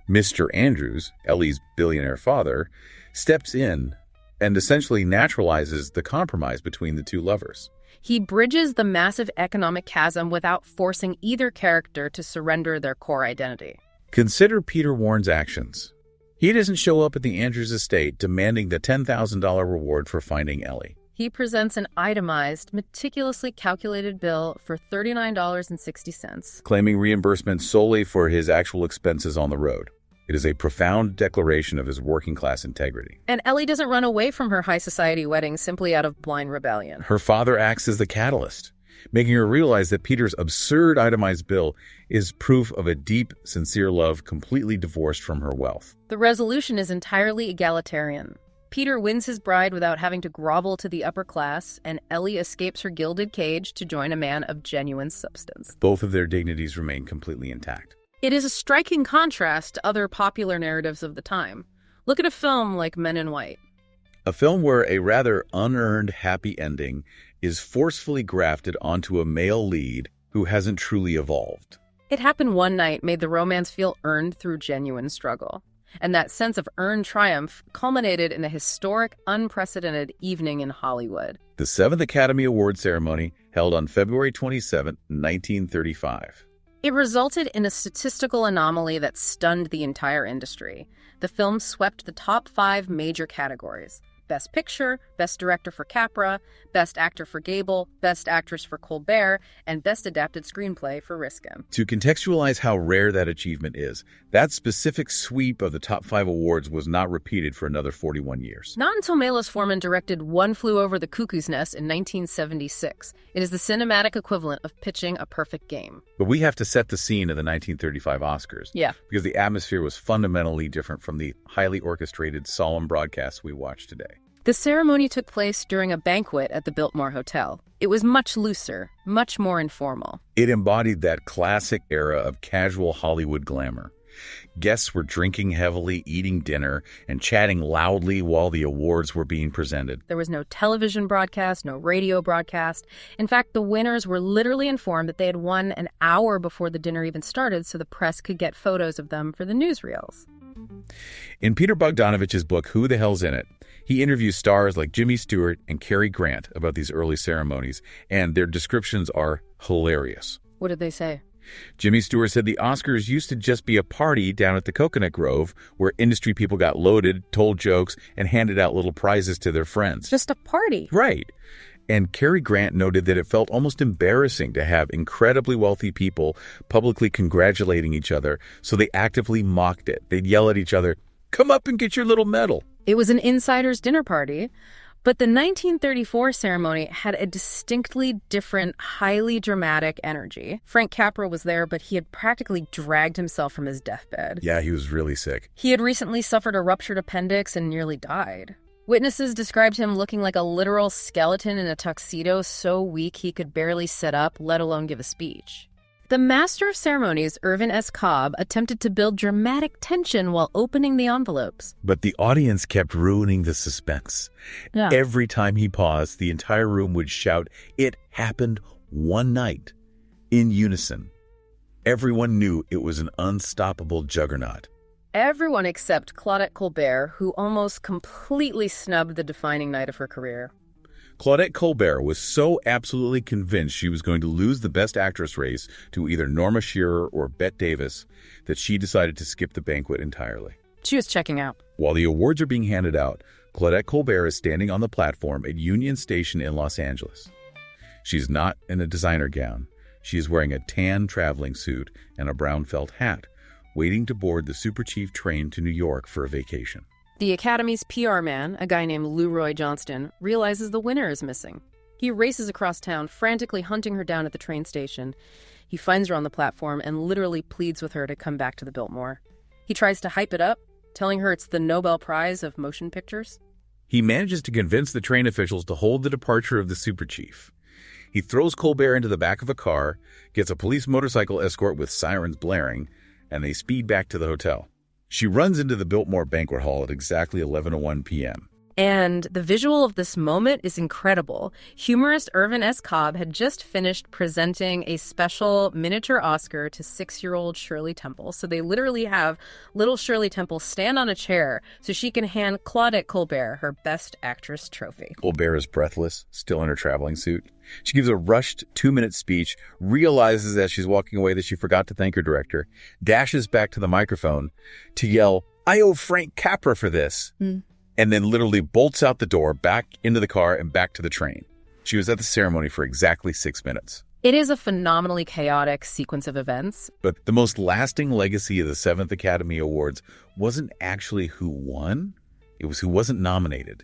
Mr. Andrews, Ellie's billionaire father, steps in and essentially naturalizes the compromise between the two lovers. He bridges the massive economic chasm without forcing either character to surrender their core identity. Consider Peter Warren's actions. He doesn't show up at the Andrews estate demanding the $10,000 reward for finding Ellie. He presents an itemized, meticulously calculated bill for $39.60. Claiming reimbursement solely for his actual expenses on the road. It is a profound declaration of his working-class integrity. And Ellie doesn't run away from her high society wedding simply out of blind rebellion. Her father acts as the catalyst, making her realize that Peter's absurd itemized bill is proof of a deep, sincere love completely divorced from her wealth. The resolution is entirely egalitarian. Peter wins his bride without having to grovel to the upper class, and Ellie escapes her gilded cage to join a man of genuine substance. Both of their dignities remain completely intact. It is a striking contrast to other popular narratives of the time. Look at a film like Men in White. A film where a rather unearned happy ending is forcefully grafted onto a male lead who hasn't truly evolved. It Happened One Night made the romance feel earned through genuine struggle. And that sense of earned triumph culminated in a historic, unprecedented evening in Hollywood. The 7th Academy Award ceremony held on February 27, 1935. It resulted in a statistical anomaly that stunned the entire industry. The film swept the top 5 major categories: Best Picture, Best Director for Capra, Best Actor for Gable, Best Actress for Colbert, and Best Adapted Screenplay for Riskin. To contextualize how rare that achievement is, that specific sweep of the top 5 awards was not repeated for another 41 years. Not until Milos Forman directed One Flew Over the Cuckoo's Nest in 1976. It is the cinematic equivalent of pitching a perfect game. But we have to set the scene of the 1935 Oscars. Yeah. Because the atmosphere was fundamentally different from the highly orchestrated, solemn broadcasts we watch today. The ceremony took place during a banquet at the Biltmore Hotel. It was much looser, much more informal. It embodied that classic era of casual Hollywood glamour. Guests were drinking heavily, eating dinner, and chatting loudly while the awards were being presented. There was no television broadcast, no radio broadcast. In fact, the winners were literally informed that they had won an hour before the dinner even started so the press could get photos of them for the newsreels. In Peter Bogdanovich's book, Who the Hell's in It?, he interviews stars like Jimmy Stewart and Cary Grant about these early ceremonies, and their descriptions are hilarious. What did they say? Jimmy Stewart said the Oscars used to just be a party down at the Coconut Grove where industry people got loaded, told jokes, and handed out little prizes to their friends. Just a party. Right. And Cary Grant noted that it felt almost embarrassing to have incredibly wealthy people publicly congratulating each other, so they actively mocked it. They'd yell at each other, "Come up and get your little medal." It was an insider's dinner party, but the 1934 ceremony had a distinctly different, highly dramatic energy. Frank Capra was there, but he had practically dragged himself from his deathbed. Yeah, he was really sick. He had recently suffered a ruptured appendix and nearly died. Witnesses described him looking like a literal skeleton in a tuxedo, so weak he could barely sit up, let alone give a speech. The master of ceremonies, Irvin S. Cobb, attempted to build dramatic tension while opening the envelopes. But the audience kept ruining the suspense. Yeah. Every time he paused, the entire room would shout, "It happened one night," in unison. Everyone knew it was an unstoppable juggernaut. Everyone except Claudette Colbert, who almost completely snubbed the defining night of her career. Claudette Colbert was so absolutely convinced she was going to lose the Best Actress race to either Norma Shearer or Bette Davis that she decided to skip the banquet entirely. She was checking out. While the awards are being handed out, Claudette Colbert is standing on the platform at Union Station in Los Angeles. She's not in a designer gown. She is wearing a tan traveling suit and a brown felt hat, waiting to board the Super Chief train to New York for a vacation. The Academy's PR man, a guy named Leroy Johnston, realizes the winner is missing. He races across town, frantically hunting her down at the train station. He finds her on the platform and literally pleads with her to come back to the Biltmore. He tries to hype it up, telling her it's the Nobel Prize of Motion Pictures. He manages to convince the train officials to hold the departure of the Super Chief. He throws Colbert into the back of a car, gets a police motorcycle escort with sirens blaring, and they speed back to the hotel. She runs into the Biltmore banquet hall at exactly 11:01 p.m. And the visual of this moment is incredible. Humorist Irvin S. Cobb had just finished presenting a special miniature Oscar to 6-year-old Shirley Temple. So they literally have little Shirley Temple stand on a chair so she can hand Claudette Colbert her Best Actress trophy. Colbert is breathless, still in her traveling suit. She gives a rushed 2-minute speech, realizes as she's walking away that she forgot to thank her director, dashes back to the microphone to yell, "I owe Frank Capra for this." And then literally bolts out the door, back into the car, and back to the train. She was at the ceremony for exactly 6 minutes. It is a phenomenally chaotic sequence of events. But the most lasting legacy of the 7th Academy Awards wasn't actually who won. It was who wasn't nominated.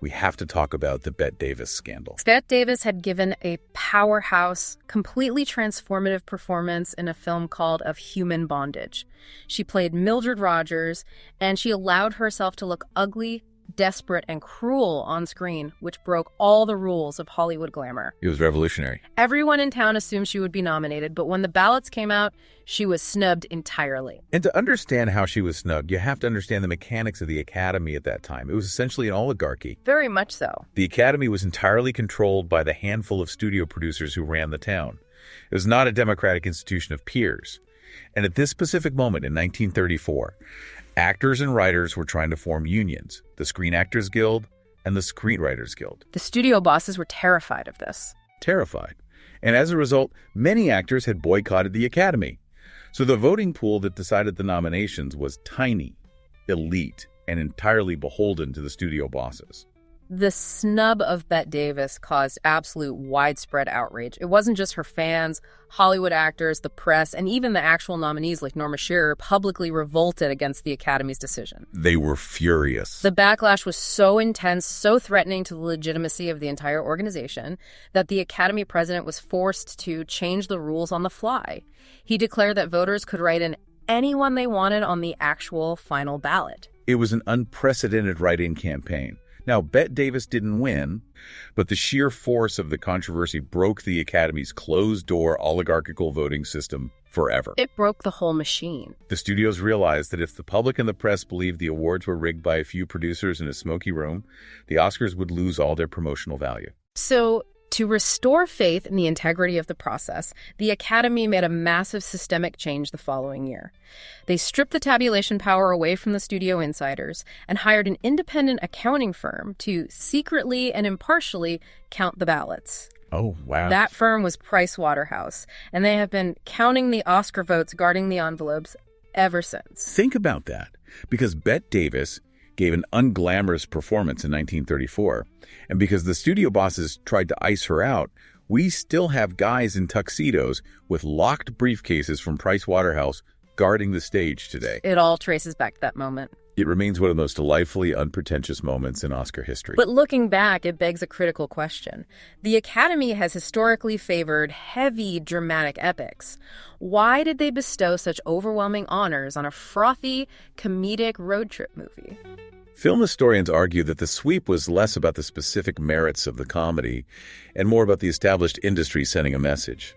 We have to talk about the Bette Davis scandal. Bette Davis had given a powerhouse, completely transformative performance in a film called Of Human Bondage. She played Mildred Rogers, and she allowed herself to look ugly, desperate, and cruel on screen, which broke all the rules of Hollywood glamour. It was revolutionary. Everyone in town assumed she would be nominated, but when the ballots came out, she was snubbed entirely. And to understand how she was snubbed, you have to understand the mechanics of the Academy at that time. It was essentially an oligarchy. Very much so. The Academy was entirely controlled by the handful of studio producers who ran the town. It was not a democratic institution of peers. And at this specific moment in 1934, actors and writers were trying to form unions, the Screen Actors Guild and the Screenwriters Guild. The studio bosses were terrified of this. Terrified. And as a result, many actors had boycotted the Academy. So the voting pool that decided the nominations was tiny, elite, and entirely beholden to the studio bosses. The snub of Bette Davis caused absolute widespread outrage. It wasn't just her fans, Hollywood actors, the press, and even the actual nominees like Norma Shearer publicly revolted against the Academy's decision. They were furious. The backlash was so intense, so threatening to the legitimacy of the entire organization, that the Academy president was forced to change the rules on the fly. He declared that voters could write in anyone they wanted on the actual final ballot. It was an unprecedented write-in campaign. Now, Bette Davis didn't win, but the sheer force of the controversy broke the Academy's closed-door oligarchical voting system forever. It broke the whole machine. The studios realized that if the public and the press believed the awards were rigged by a few producers in a smoky room, the Oscars would lose all their promotional value. So, to restore faith in the integrity of the process, the Academy made a massive systemic change the following year. They stripped the tabulation power away from the studio insiders and hired an independent accounting firm to secretly and impartially count the ballots. Oh, wow. That firm was Price Waterhouse, and they have been counting the Oscar votes, guarding the envelopes ever since. Think about that, because Bette Davis gave an unglamorous performance in 1934, and because the studio bosses tried to ice her out, we still have guys in tuxedos with locked briefcases from Price Waterhouse guarding the stage today. It all traces back to that moment. It remains one of the most delightfully unpretentious moments in Oscar history. But looking back, it begs a critical question. The Academy has historically favored heavy, dramatic epics. Why did they bestow such overwhelming honors on a frothy, comedic road trip movie? Film historians argue that the sweep was less about the specific merits of the comedy and more about the established industry sending a message.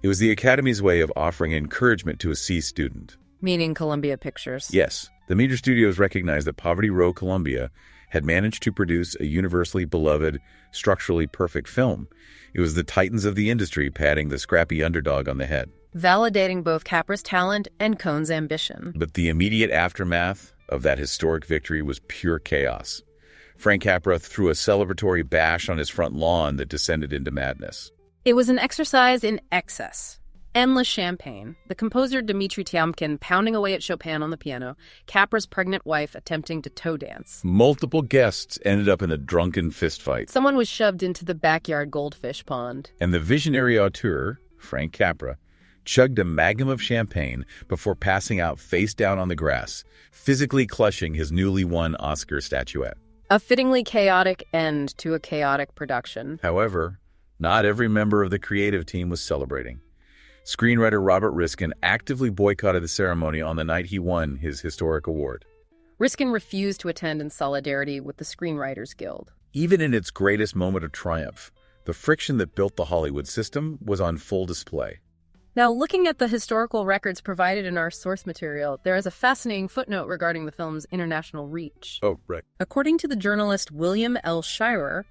It was the Academy's way of offering encouragement to a C student. Meaning Columbia Pictures. Yes. The major studios recognized that Poverty Row Columbia had managed to produce a universally beloved, structurally perfect film. It was the titans of the industry patting the scrappy underdog on the head. Validating both Capra's talent and Cohn's ambition. But the immediate aftermath of that historic victory was pure chaos. Frank Capra threw a celebratory bash on his front lawn that descended into madness. It was an exercise in excess. Endless champagne, the composer Dmitri Tiomkin pounding away at Chopin on the piano, Capra's pregnant wife attempting to toe dance. Multiple guests ended up in a drunken fistfight. Someone was shoved into the backyard goldfish pond. And the visionary auteur, Frank Capra, chugged a magnum of champagne before passing out face down on the grass, physically clutching his newly won Oscar statuette. A fittingly chaotic end to a chaotic production. However, not every member of the creative team was celebrating. Screenwriter Robert Riskin actively boycotted the ceremony on the night he won his historic award. Riskin refused to attend in solidarity with the Screenwriters Guild. Even in its greatest moment of triumph, the friction that built the Hollywood system was on full display. Now, looking at the historical records provided in our source material, there is a fascinating footnote regarding the film's international reach. Oh, right. According to the journalist William L. Shirer,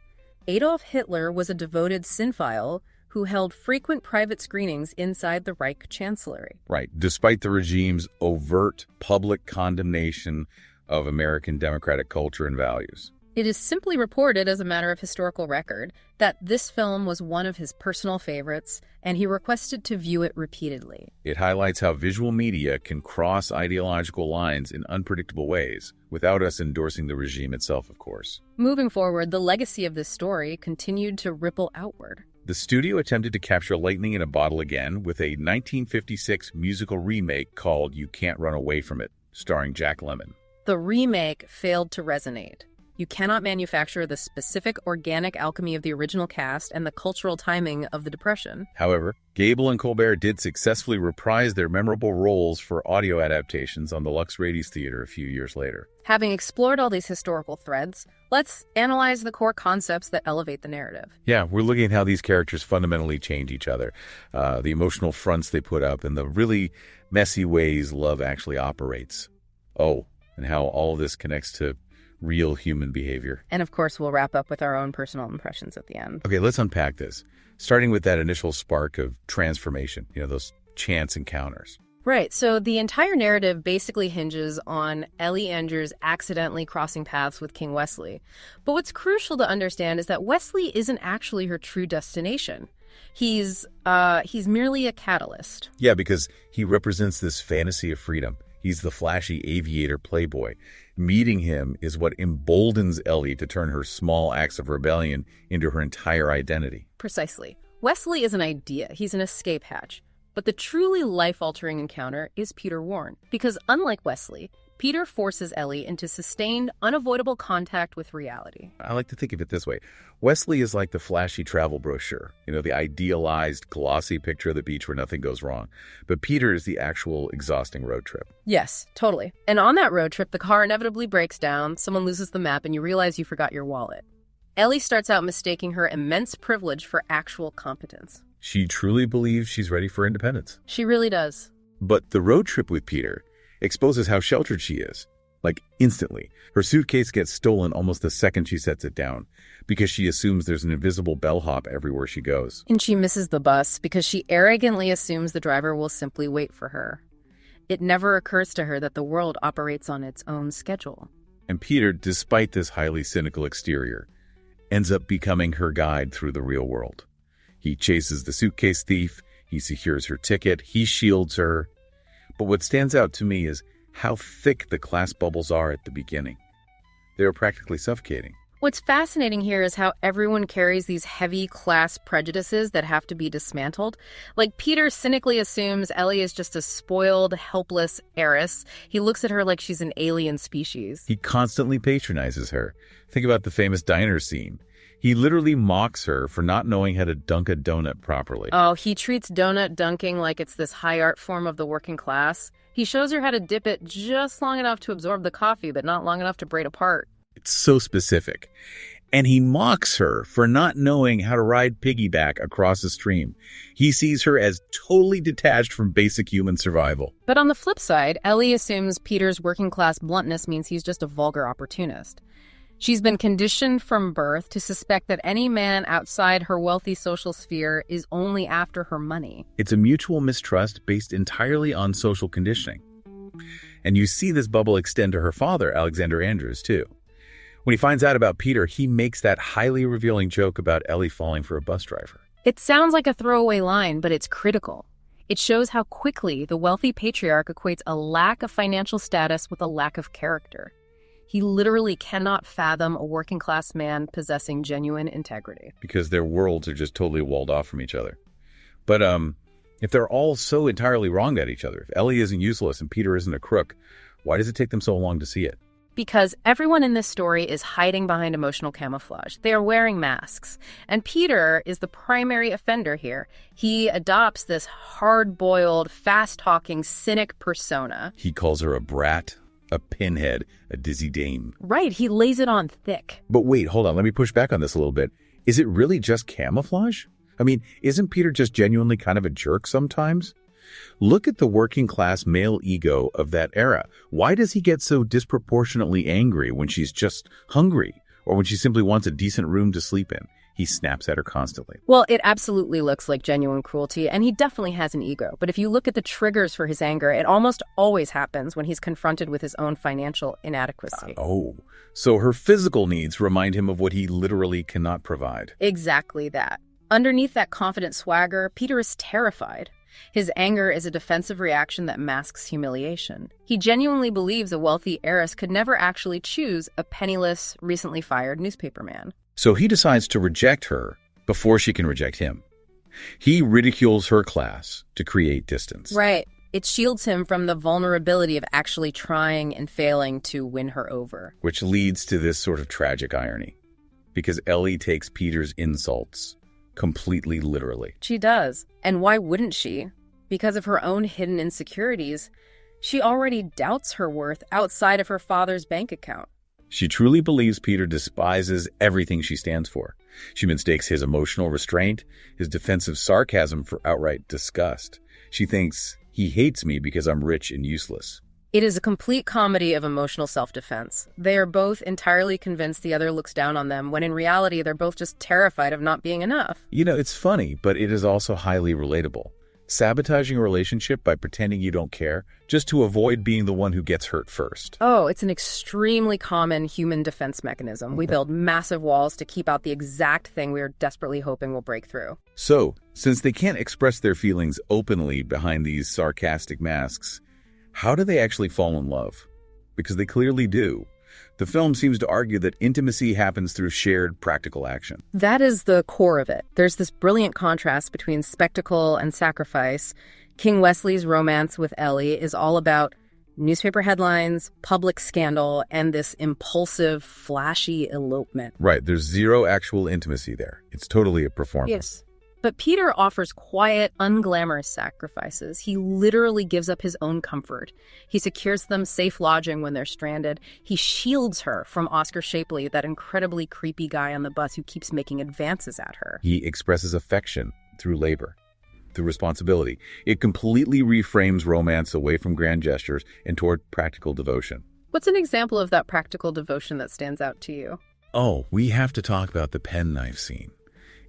Adolf Hitler was a devoted cinephile who held frequent private screenings inside the Reich Chancellery. Right. Despite the regime's overt public condemnation of American democratic culture and values. It is simply reported as a matter of historical record that this film was one of his personal favorites, and he requested to view it repeatedly. It highlights how visual media can cross ideological lines in unpredictable ways, without us endorsing the regime itself, of course. Moving forward, the legacy of this story continued to ripple outward. The studio attempted to capture lightning in a bottle again with a 1956 musical remake called You Can't Run Away From It, starring Jack Lemmon. The remake failed to resonate. You cannot manufacture the specific organic alchemy of the original cast and the cultural timing of the Depression. However, Gable and Colbert did successfully reprise their memorable roles for audio adaptations on the Lux Radius Theater a few years later. Having explored all these historical threads, let's analyze the core concepts that elevate the narrative. Yeah, we're looking at how these characters fundamentally change each other, the emotional fronts they put up, and the really messy ways love actually operates. Oh, and how all of this connects to real human behavior. And of course, we'll wrap up with our own personal impressions at the end. Okay, let's unpack this, starting with that initial spark of transformation, those chance encounters. Right, so the entire narrative basically hinges on Ellie Andrews accidentally crossing paths with King Wesley. But what's crucial to understand is that Wesley isn't actually her true destination. He's merely a catalyst. Yeah, because he represents this fantasy of freedom. He's the flashy aviator playboy. Meeting him is what emboldens Ellie to turn her small acts of rebellion into her entire identity. Precisely. Wesley is an idea. He's an escape hatch. But the truly life-altering encounter is Peter Warren. Because unlike Wesley, Peter forces Ellie into sustained, unavoidable contact with reality. I like to think of it this way. Wesley is like the flashy travel brochure, the idealized, glossy picture of the beach where nothing goes wrong. But Peter is the actual exhausting road trip. Yes, totally. And on that road trip, the car inevitably breaks down, someone loses the map, and you realize you forgot your wallet. Ellie starts out mistaking her immense privilege for actual competence. She truly believes she's ready for independence. She really does. But the road trip with Peter exposes how sheltered she is. Like, instantly. Her suitcase gets stolen almost the second she sets it down, because she assumes there's an invisible bellhop everywhere she goes. And she misses the bus because she arrogantly assumes the driver will simply wait for her. It never occurs to her that the world operates on its own schedule. And Peter, despite this highly cynical exterior, ends up becoming her guide through the real world. He chases the suitcase thief, he secures her ticket, he shields her. But what stands out to me is how thick the class bubbles are at the beginning. They are practically suffocating. What's fascinating here is how everyone carries these heavy class prejudices that have to be dismantled. Like, Peter cynically assumes Ellie is just a spoiled, helpless heiress. He looks at her like she's an alien species. He constantly patronizes her. Think about the famous diner scene. He literally mocks her for not knowing how to dunk a donut properly. Oh, he treats donut dunking like it's this high art form of the working class. He shows her how to dip it just long enough to absorb the coffee, but not long enough to braid apart. It's so specific. And he mocks her for not knowing how to ride piggyback across a stream. He sees her as totally detached from basic human survival. But on the flip side, Ellie assumes Peter's working class bluntness means he's just a vulgar opportunist. She's been conditioned from birth to suspect that any man outside her wealthy social sphere is only after her money. It's a mutual mistrust based entirely on social conditioning. And you see this bubble extend to her father, Alexander Andrews, too. When he finds out about Peter, he makes that highly revealing joke about Ellie falling for a bus driver. It sounds like a throwaway line, but it's critical. It shows how quickly the wealthy patriarch equates a lack of financial status with a lack of character. He literally cannot fathom a working-class man possessing genuine integrity. Because their worlds are just totally walled off from each other. But if they're all so entirely wrong at each other, if Ellie isn't useless and Peter isn't a crook, why does it take them so long to see it? Because everyone in this story is hiding behind emotional camouflage. They are wearing masks. And Peter is the primary offender here. He adopts this hard-boiled, fast-talking, cynic persona. He calls her a brat, a pinhead, a dizzy dame. Right, he lays it on thick. But wait, hold on, let me push back on this a little bit. Is it really just camouflage? I mean, isn't Peter just genuinely kind of a jerk sometimes? Look at the working-class male ego of that era. Why does he get so disproportionately angry when she's just hungry or when she simply wants a decent room to sleep in? He snaps at her constantly. Well, it absolutely looks like genuine cruelty, and he definitely has an ego. But if you look at the triggers for his anger, it almost always happens when he's confronted with his own financial inadequacy. So her physical needs remind him of what he literally cannot provide. Exactly that. Underneath that confident swagger, Peter is terrified. His anger is a defensive reaction that masks humiliation. He genuinely believes a wealthy heiress could never actually choose a penniless, recently fired newspaperman. So he decides to reject her before she can reject him. He ridicules her class to create distance. Right. It shields him from the vulnerability of actually trying and failing to win her over. Which leads to this sort of tragic irony. Because Ellie takes Peter's insults completely literally. She does. And why wouldn't she? Because of her own hidden insecurities, she already doubts her worth outside of her father's bank account. She truly believes Peter despises everything she stands for. She mistakes his emotional restraint, his defensive sarcasm for outright disgust. She thinks he hates me because I'm rich and useless. It is a complete comedy of emotional self-defense. They are both entirely convinced the other looks down on them, when in reality they're both just terrified of not being enough. You know, it's funny, but it is also highly relatable. Sabotaging a relationship by pretending you don't care just to avoid being the one who gets hurt first. Oh, it's an extremely common human defense mechanism. We build massive walls to keep out the exact thing we are desperately hoping will break through. So, since they can't express their feelings openly behind these sarcastic masks, how do they actually fall in love? Because they clearly do. The film seems to argue that intimacy happens through shared practical action. That is the core of it. There's this brilliant contrast between spectacle and sacrifice. King Wesley's romance with Ellie is all about newspaper headlines, public scandal, and this impulsive, flashy elopement. Right, there's zero actual intimacy there. It's totally a performance. Yes. But Peter offers quiet, unglamorous sacrifices. He literally gives up his own comfort. He secures them safe lodging when they're stranded. He shields her from Oscar Shapley, that incredibly creepy guy on the bus who keeps making advances at her. He expresses affection through labor, through responsibility. It completely reframes romance away from grand gestures and toward practical devotion. What's an example of that practical devotion that stands out to you? Oh, we have to talk about the penknife scene.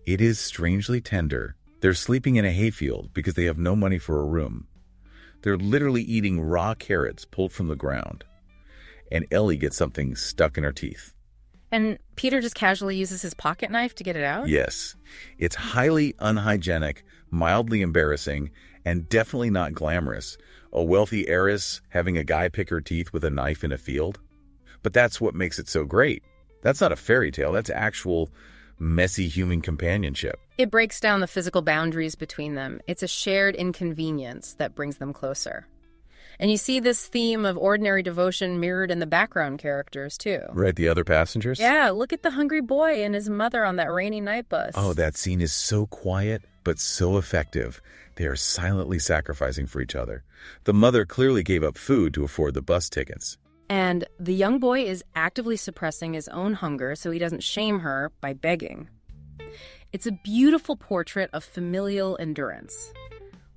It is strangely tender. They're sleeping in a hayfield because they have no money for a room. They're literally eating raw carrots pulled from the ground. And Ellie gets something stuck in her teeth. And Peter just casually uses his pocket knife to get it out? Yes. It's highly unhygienic, mildly embarrassing, and definitely not glamorous. A wealthy heiress having a guy pick her teeth with a knife in a field. But that's what makes it so great. That's not a fairy tale. That's actual messy human companionship. It breaks down the physical boundaries between them. It's a shared inconvenience that brings them closer. And you see this theme of ordinary devotion mirrored in the background characters, too. Right, the other passengers? Yeah, look at the hungry boy and his mother on that rainy night bus. Oh, that scene is so quiet, but so effective. They are silently sacrificing for each other. The mother clearly gave up food to afford the bus tickets. And the young boy is actively suppressing his own hunger so he doesn't shame her by begging. It's a beautiful portrait of familial endurance.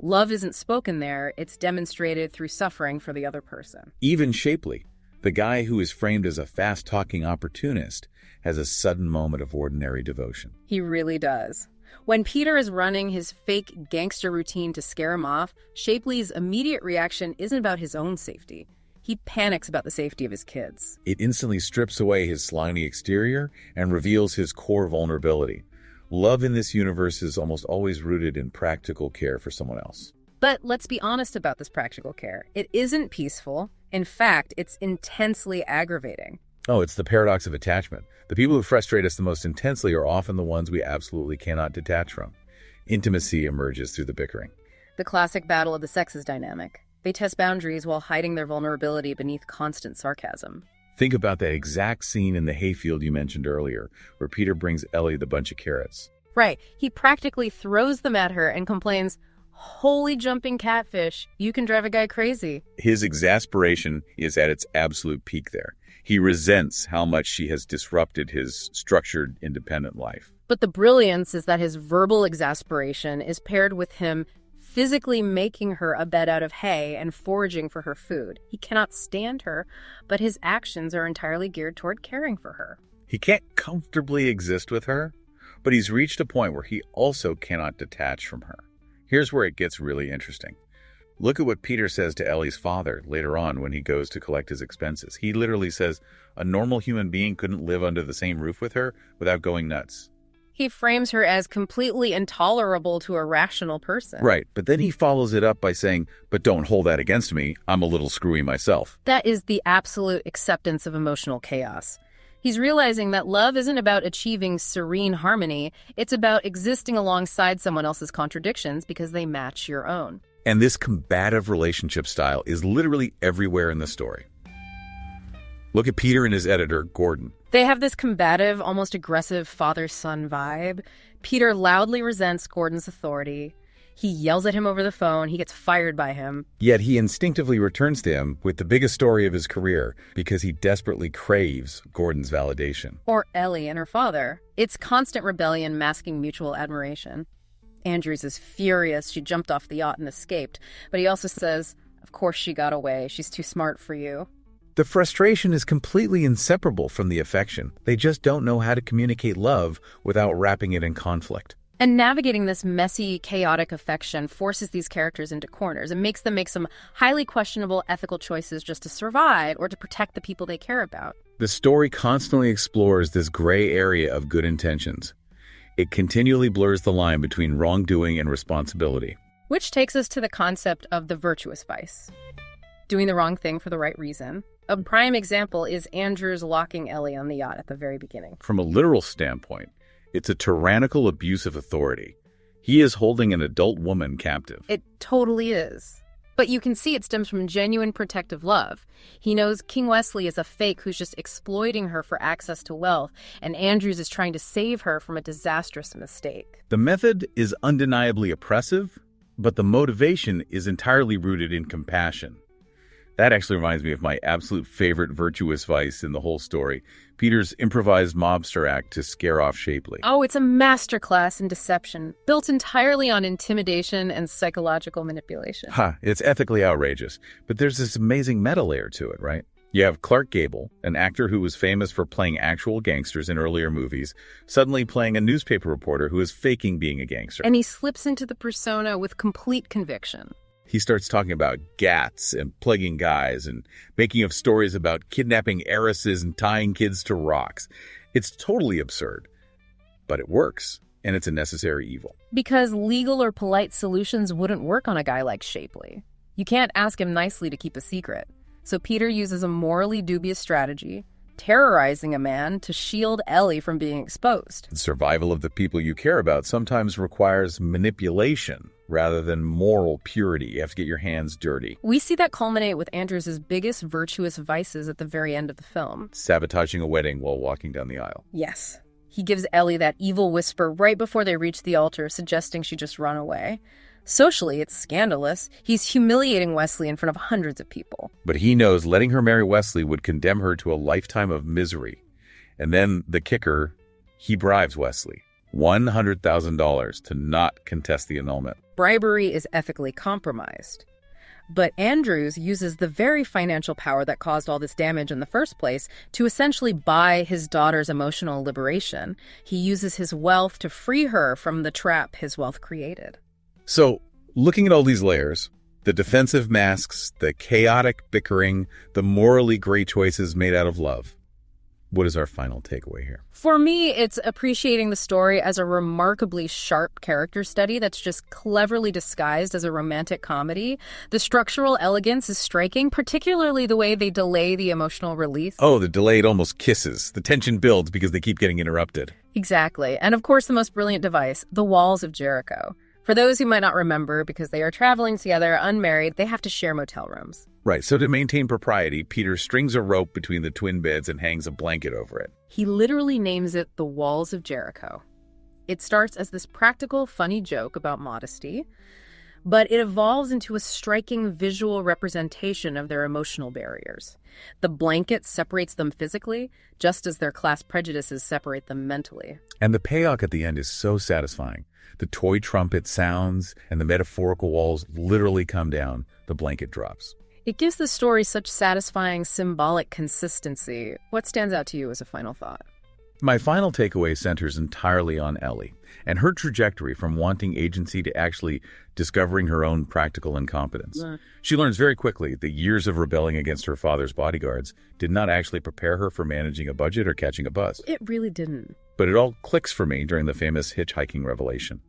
Love isn't spoken there, it's demonstrated through suffering for the other person. Even Shapley, the guy who is framed as a fast-talking opportunist, has a sudden moment of ordinary devotion. He really does. When Peter is running his fake gangster routine to scare him off, Shapley's immediate reaction isn't about his own safety. He panics about the safety of his kids. It instantly strips away his slimy exterior and reveals his core vulnerability. Love in this universe is almost always rooted in practical care for someone else. But let's be honest about this practical care. It isn't peaceful. In fact, it's intensely aggravating. Oh, it's the paradox of attachment. The people who frustrate us the most intensely are often the ones we absolutely cannot detach from. Intimacy emerges through the bickering. The classic battle of the sexes dynamic. They test boundaries while hiding their vulnerability beneath constant sarcasm. Think about that exact scene in the hayfield you mentioned earlier, where Peter brings Ellie the bunch of carrots. Right. He practically throws them at her and complains, "Holy jumping catfish, you can drive a guy crazy." His exasperation is at its absolute peak there. He resents how much she has disrupted his structured, independent life. But the brilliance is that his verbal exasperation is paired with him physically making her a bed out of hay and foraging for her food. He cannot stand her, but his actions are entirely geared toward caring for her. He can't comfortably exist with her, but he's reached a point where he also cannot detach from her. Here's where it gets really interesting. Look at what Peter says to Ellie's father later on when he goes to collect his expenses. He literally says a normal human being couldn't live under the same roof with her without going nuts. He frames her as completely intolerable to a rational person. Right, but then he follows it up by saying, but don't hold that against me. I'm a little screwy myself. That is the absolute acceptance of emotional chaos. He's realizing that love isn't about achieving serene harmony. It's about existing alongside someone else's contradictions because they match your own. And this combative relationship style is literally everywhere in the story. Look at Peter and his editor, Gordon. They have this combative, almost aggressive father-son vibe. Peter loudly resents Gordon's authority. He yells at him over the phone. He gets fired by him. Yet he instinctively returns to him with the biggest story of his career because he desperately craves Gordon's validation. Or Ellie and her father. It's constant rebellion masking mutual admiration. Andrews is furious. She jumped off the yacht and escaped. But he also says, of course she got away. She's too smart for you. The frustration is completely inseparable from the affection. They just don't know how to communicate love without wrapping it in conflict. And navigating this messy, chaotic affection forces these characters into corners and makes them make some highly questionable ethical choices just to survive or to protect the people they care about. The story constantly explores this gray area of good intentions. It continually blurs the line between wrongdoing and responsibility. Which takes us to the concept of the virtuous vice. Doing the wrong thing for the right reason. A prime example is Andrews locking Ellie on the yacht at the very beginning. From a literal standpoint, it's a tyrannical abuse of authority. He is holding an adult woman captive. It totally is. But you can see it stems from genuine protective love. He knows King Wesley is a fake who's just exploiting her for access to wealth, and Andrews is trying to save her from a disastrous mistake. The method is undeniably oppressive, but the motivation is entirely rooted in compassion. That actually reminds me of my absolute favorite virtuous vice in the whole story, Peter's improvised mobster act to scare off Shapley. Oh, it's a masterclass in deception, built entirely on intimidation and psychological manipulation. It's ethically outrageous, but there's this amazing meta layer to it, right? You have Clark Gable, an actor who was famous for playing actual gangsters in earlier movies, suddenly playing a newspaper reporter who is faking being a gangster. And he slips into the persona with complete conviction. He starts talking about gats and plugging guys and making up stories about kidnapping heiresses and tying kids to rocks. It's totally absurd, but it works, and it's a necessary evil. Because legal or polite solutions wouldn't work on a guy like Shapley. You can't ask him nicely to keep a secret. So Peter uses a morally dubious strategy, terrorizing a man to shield Ellie from being exposed. The survival of the people you care about sometimes requires manipulation rather than moral purity. You have to get your hands dirty. We see that culminate with Andrews' biggest virtuous vices at the very end of the film. Sabotaging a wedding while walking down the aisle. Yes. He gives Ellie that evil whisper right before they reach the altar, suggesting she just run away. Socially, it's scandalous. He's humiliating Wesley in front of hundreds of people. But he knows letting her marry Wesley would condemn her to a lifetime of misery. And then the kicker, he bribes Wesley $100,000 to not contest the annulment. Bribery is ethically compromised. But Andrews uses the very financial power that caused all this damage in the first place to essentially buy his daughter's emotional liberation. He uses his wealth to free her from the trap his wealth created. So, looking at all these layers, the defensive masks, the chaotic bickering, the morally gray choices made out of love, what is our final takeaway here? For me, it's appreciating the story as a remarkably sharp character study that's just cleverly disguised as a romantic comedy. The structural elegance is striking, particularly the way they delay the emotional release. Oh, the delayed almost kisses. The tension builds because they keep getting interrupted. Exactly. And of course, the most brilliant device, the walls of Jericho. For those who might not remember, because they are traveling together, unmarried, they have to share motel rooms. Right, so to maintain propriety, Peter strings a rope between the twin beds and hangs a blanket over it. He literally names it the Walls of Jericho. It starts as this practical, funny joke about modesty, but it evolves into a striking visual representation of their emotional barriers. The blanket separates them physically, just as their class prejudices separate them mentally. And the payoff at the end is so satisfying. The toy trumpet sounds and the metaphorical walls literally come down. The blanket drops. It gives the story such satisfying symbolic consistency. What stands out to you as a final thought? My final takeaway centers entirely on Ellie and her trajectory from wanting agency to actually discovering her own practical incompetence. She learns very quickly that years of rebelling against her father's bodyguards did not actually prepare her for managing a budget or catching a bus. It really didn't. But it all clicks for me during the famous hitchhiking revelation.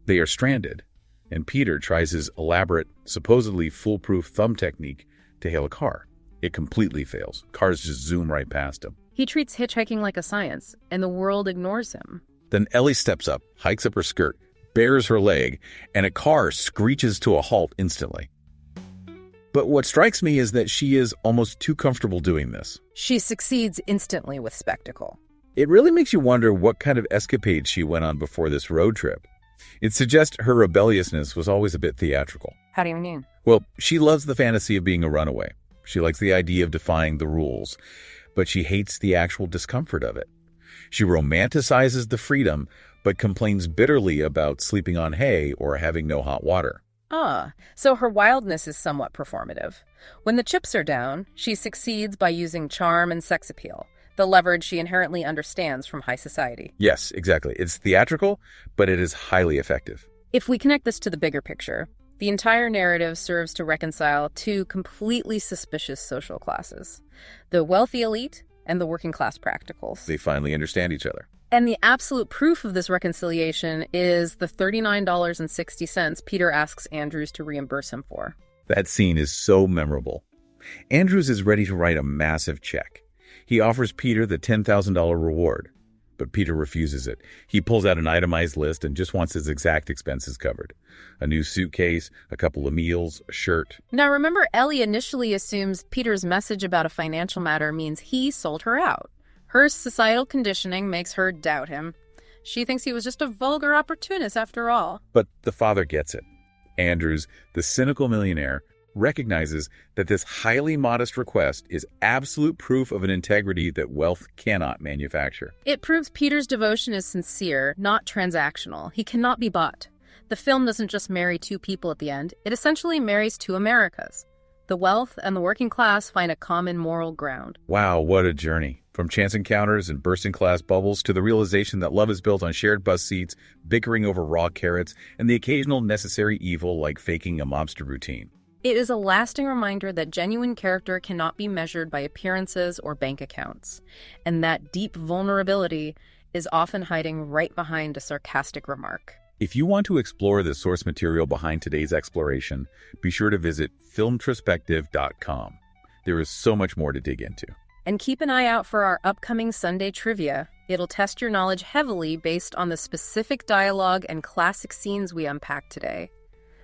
They are stranded, and Peter tries his elaborate, supposedly foolproof thumb technique to hail a car. It completely fails. Cars just zoom right past him. He treats hitchhiking like a science, and the world ignores him. Then Ellie steps up, hikes up her skirt, bares her leg, and a car screeches to a halt instantly. But what strikes me is that she is almost too comfortable doing this. She succeeds instantly with spectacle. It really makes you wonder what kind of escapade she went on before this road trip. It suggests her rebelliousness was always a bit theatrical. How do you mean? Well, she loves the fantasy of being a runaway. She likes the idea of defying the rules, but she hates the actual discomfort of it. She romanticizes the freedom, but complains bitterly about sleeping on hay or having no hot water. So her wildness is somewhat performative. When the chips are down, she succeeds by using charm and sex appeal, the leverage she inherently understands from high society. Yes, exactly. It's theatrical, but it is highly effective. If we connect this to the bigger picture, the entire narrative serves to reconcile two completely suspicious social classes: the wealthy elite and the working class practicals. They finally understand each other. And the absolute proof of this reconciliation is the $39.60 Peter asks Andrews to reimburse him for. That scene is so memorable. Andrews is ready to write a massive check. He offers Peter the $10,000 reward, but Peter refuses it. He pulls out an itemized list and just wants his exact expenses covered. A new suitcase, a couple of meals, a shirt. Now remember, Ellie initially assumes Peter's message about a financial matter means he sold her out. Her societal conditioning makes her doubt him. She thinks he was just a vulgar opportunist after all. But the father gets it. Andrews, the cynical millionaire, recognizes that this highly modest request is absolute proof of an integrity that wealth cannot manufacture. It proves Peter's devotion is sincere, not transactional. He cannot be bought. The film doesn't just marry two people at the end. It essentially marries two Americas. The wealth and the working class find a common moral ground. Wow, what a journey. From chance encounters and bursting class bubbles to the realization that love is built on shared bus seats, bickering over raw carrots, and the occasional necessary evil like faking a mobster routine. It is a lasting reminder that genuine character cannot be measured by appearances or bank accounts, and that deep vulnerability is often hiding right behind a sarcastic remark. If you want to explore the source material behind today's exploration, be sure to visit filmtrospective.com. There is so much more to dig into. And keep an eye out for our upcoming Sunday trivia. It'll test your knowledge heavily based on the specific dialogue and classic scenes we unpacked today.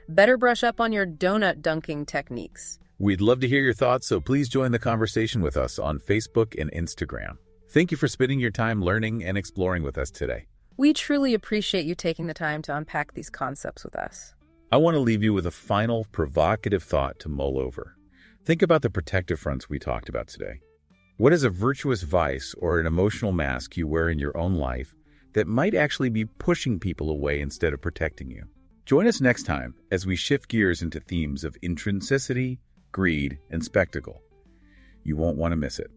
Better brush up on your donut dunking techniques. We'd love to hear your thoughts, so please join the conversation with us on Facebook and Instagram. Thank you for spending your time learning and exploring with us today. We truly appreciate you taking the time to unpack these concepts with us. I want to leave you with a final provocative thought to mull over. Think about the protective fronts we talked about today. What is a virtuous vice or an emotional mask you wear in your own life that might actually be pushing people away instead of protecting you? Join us next time as we shift gears into themes of intrinsicity, greed, and spectacle. You won't want to miss it.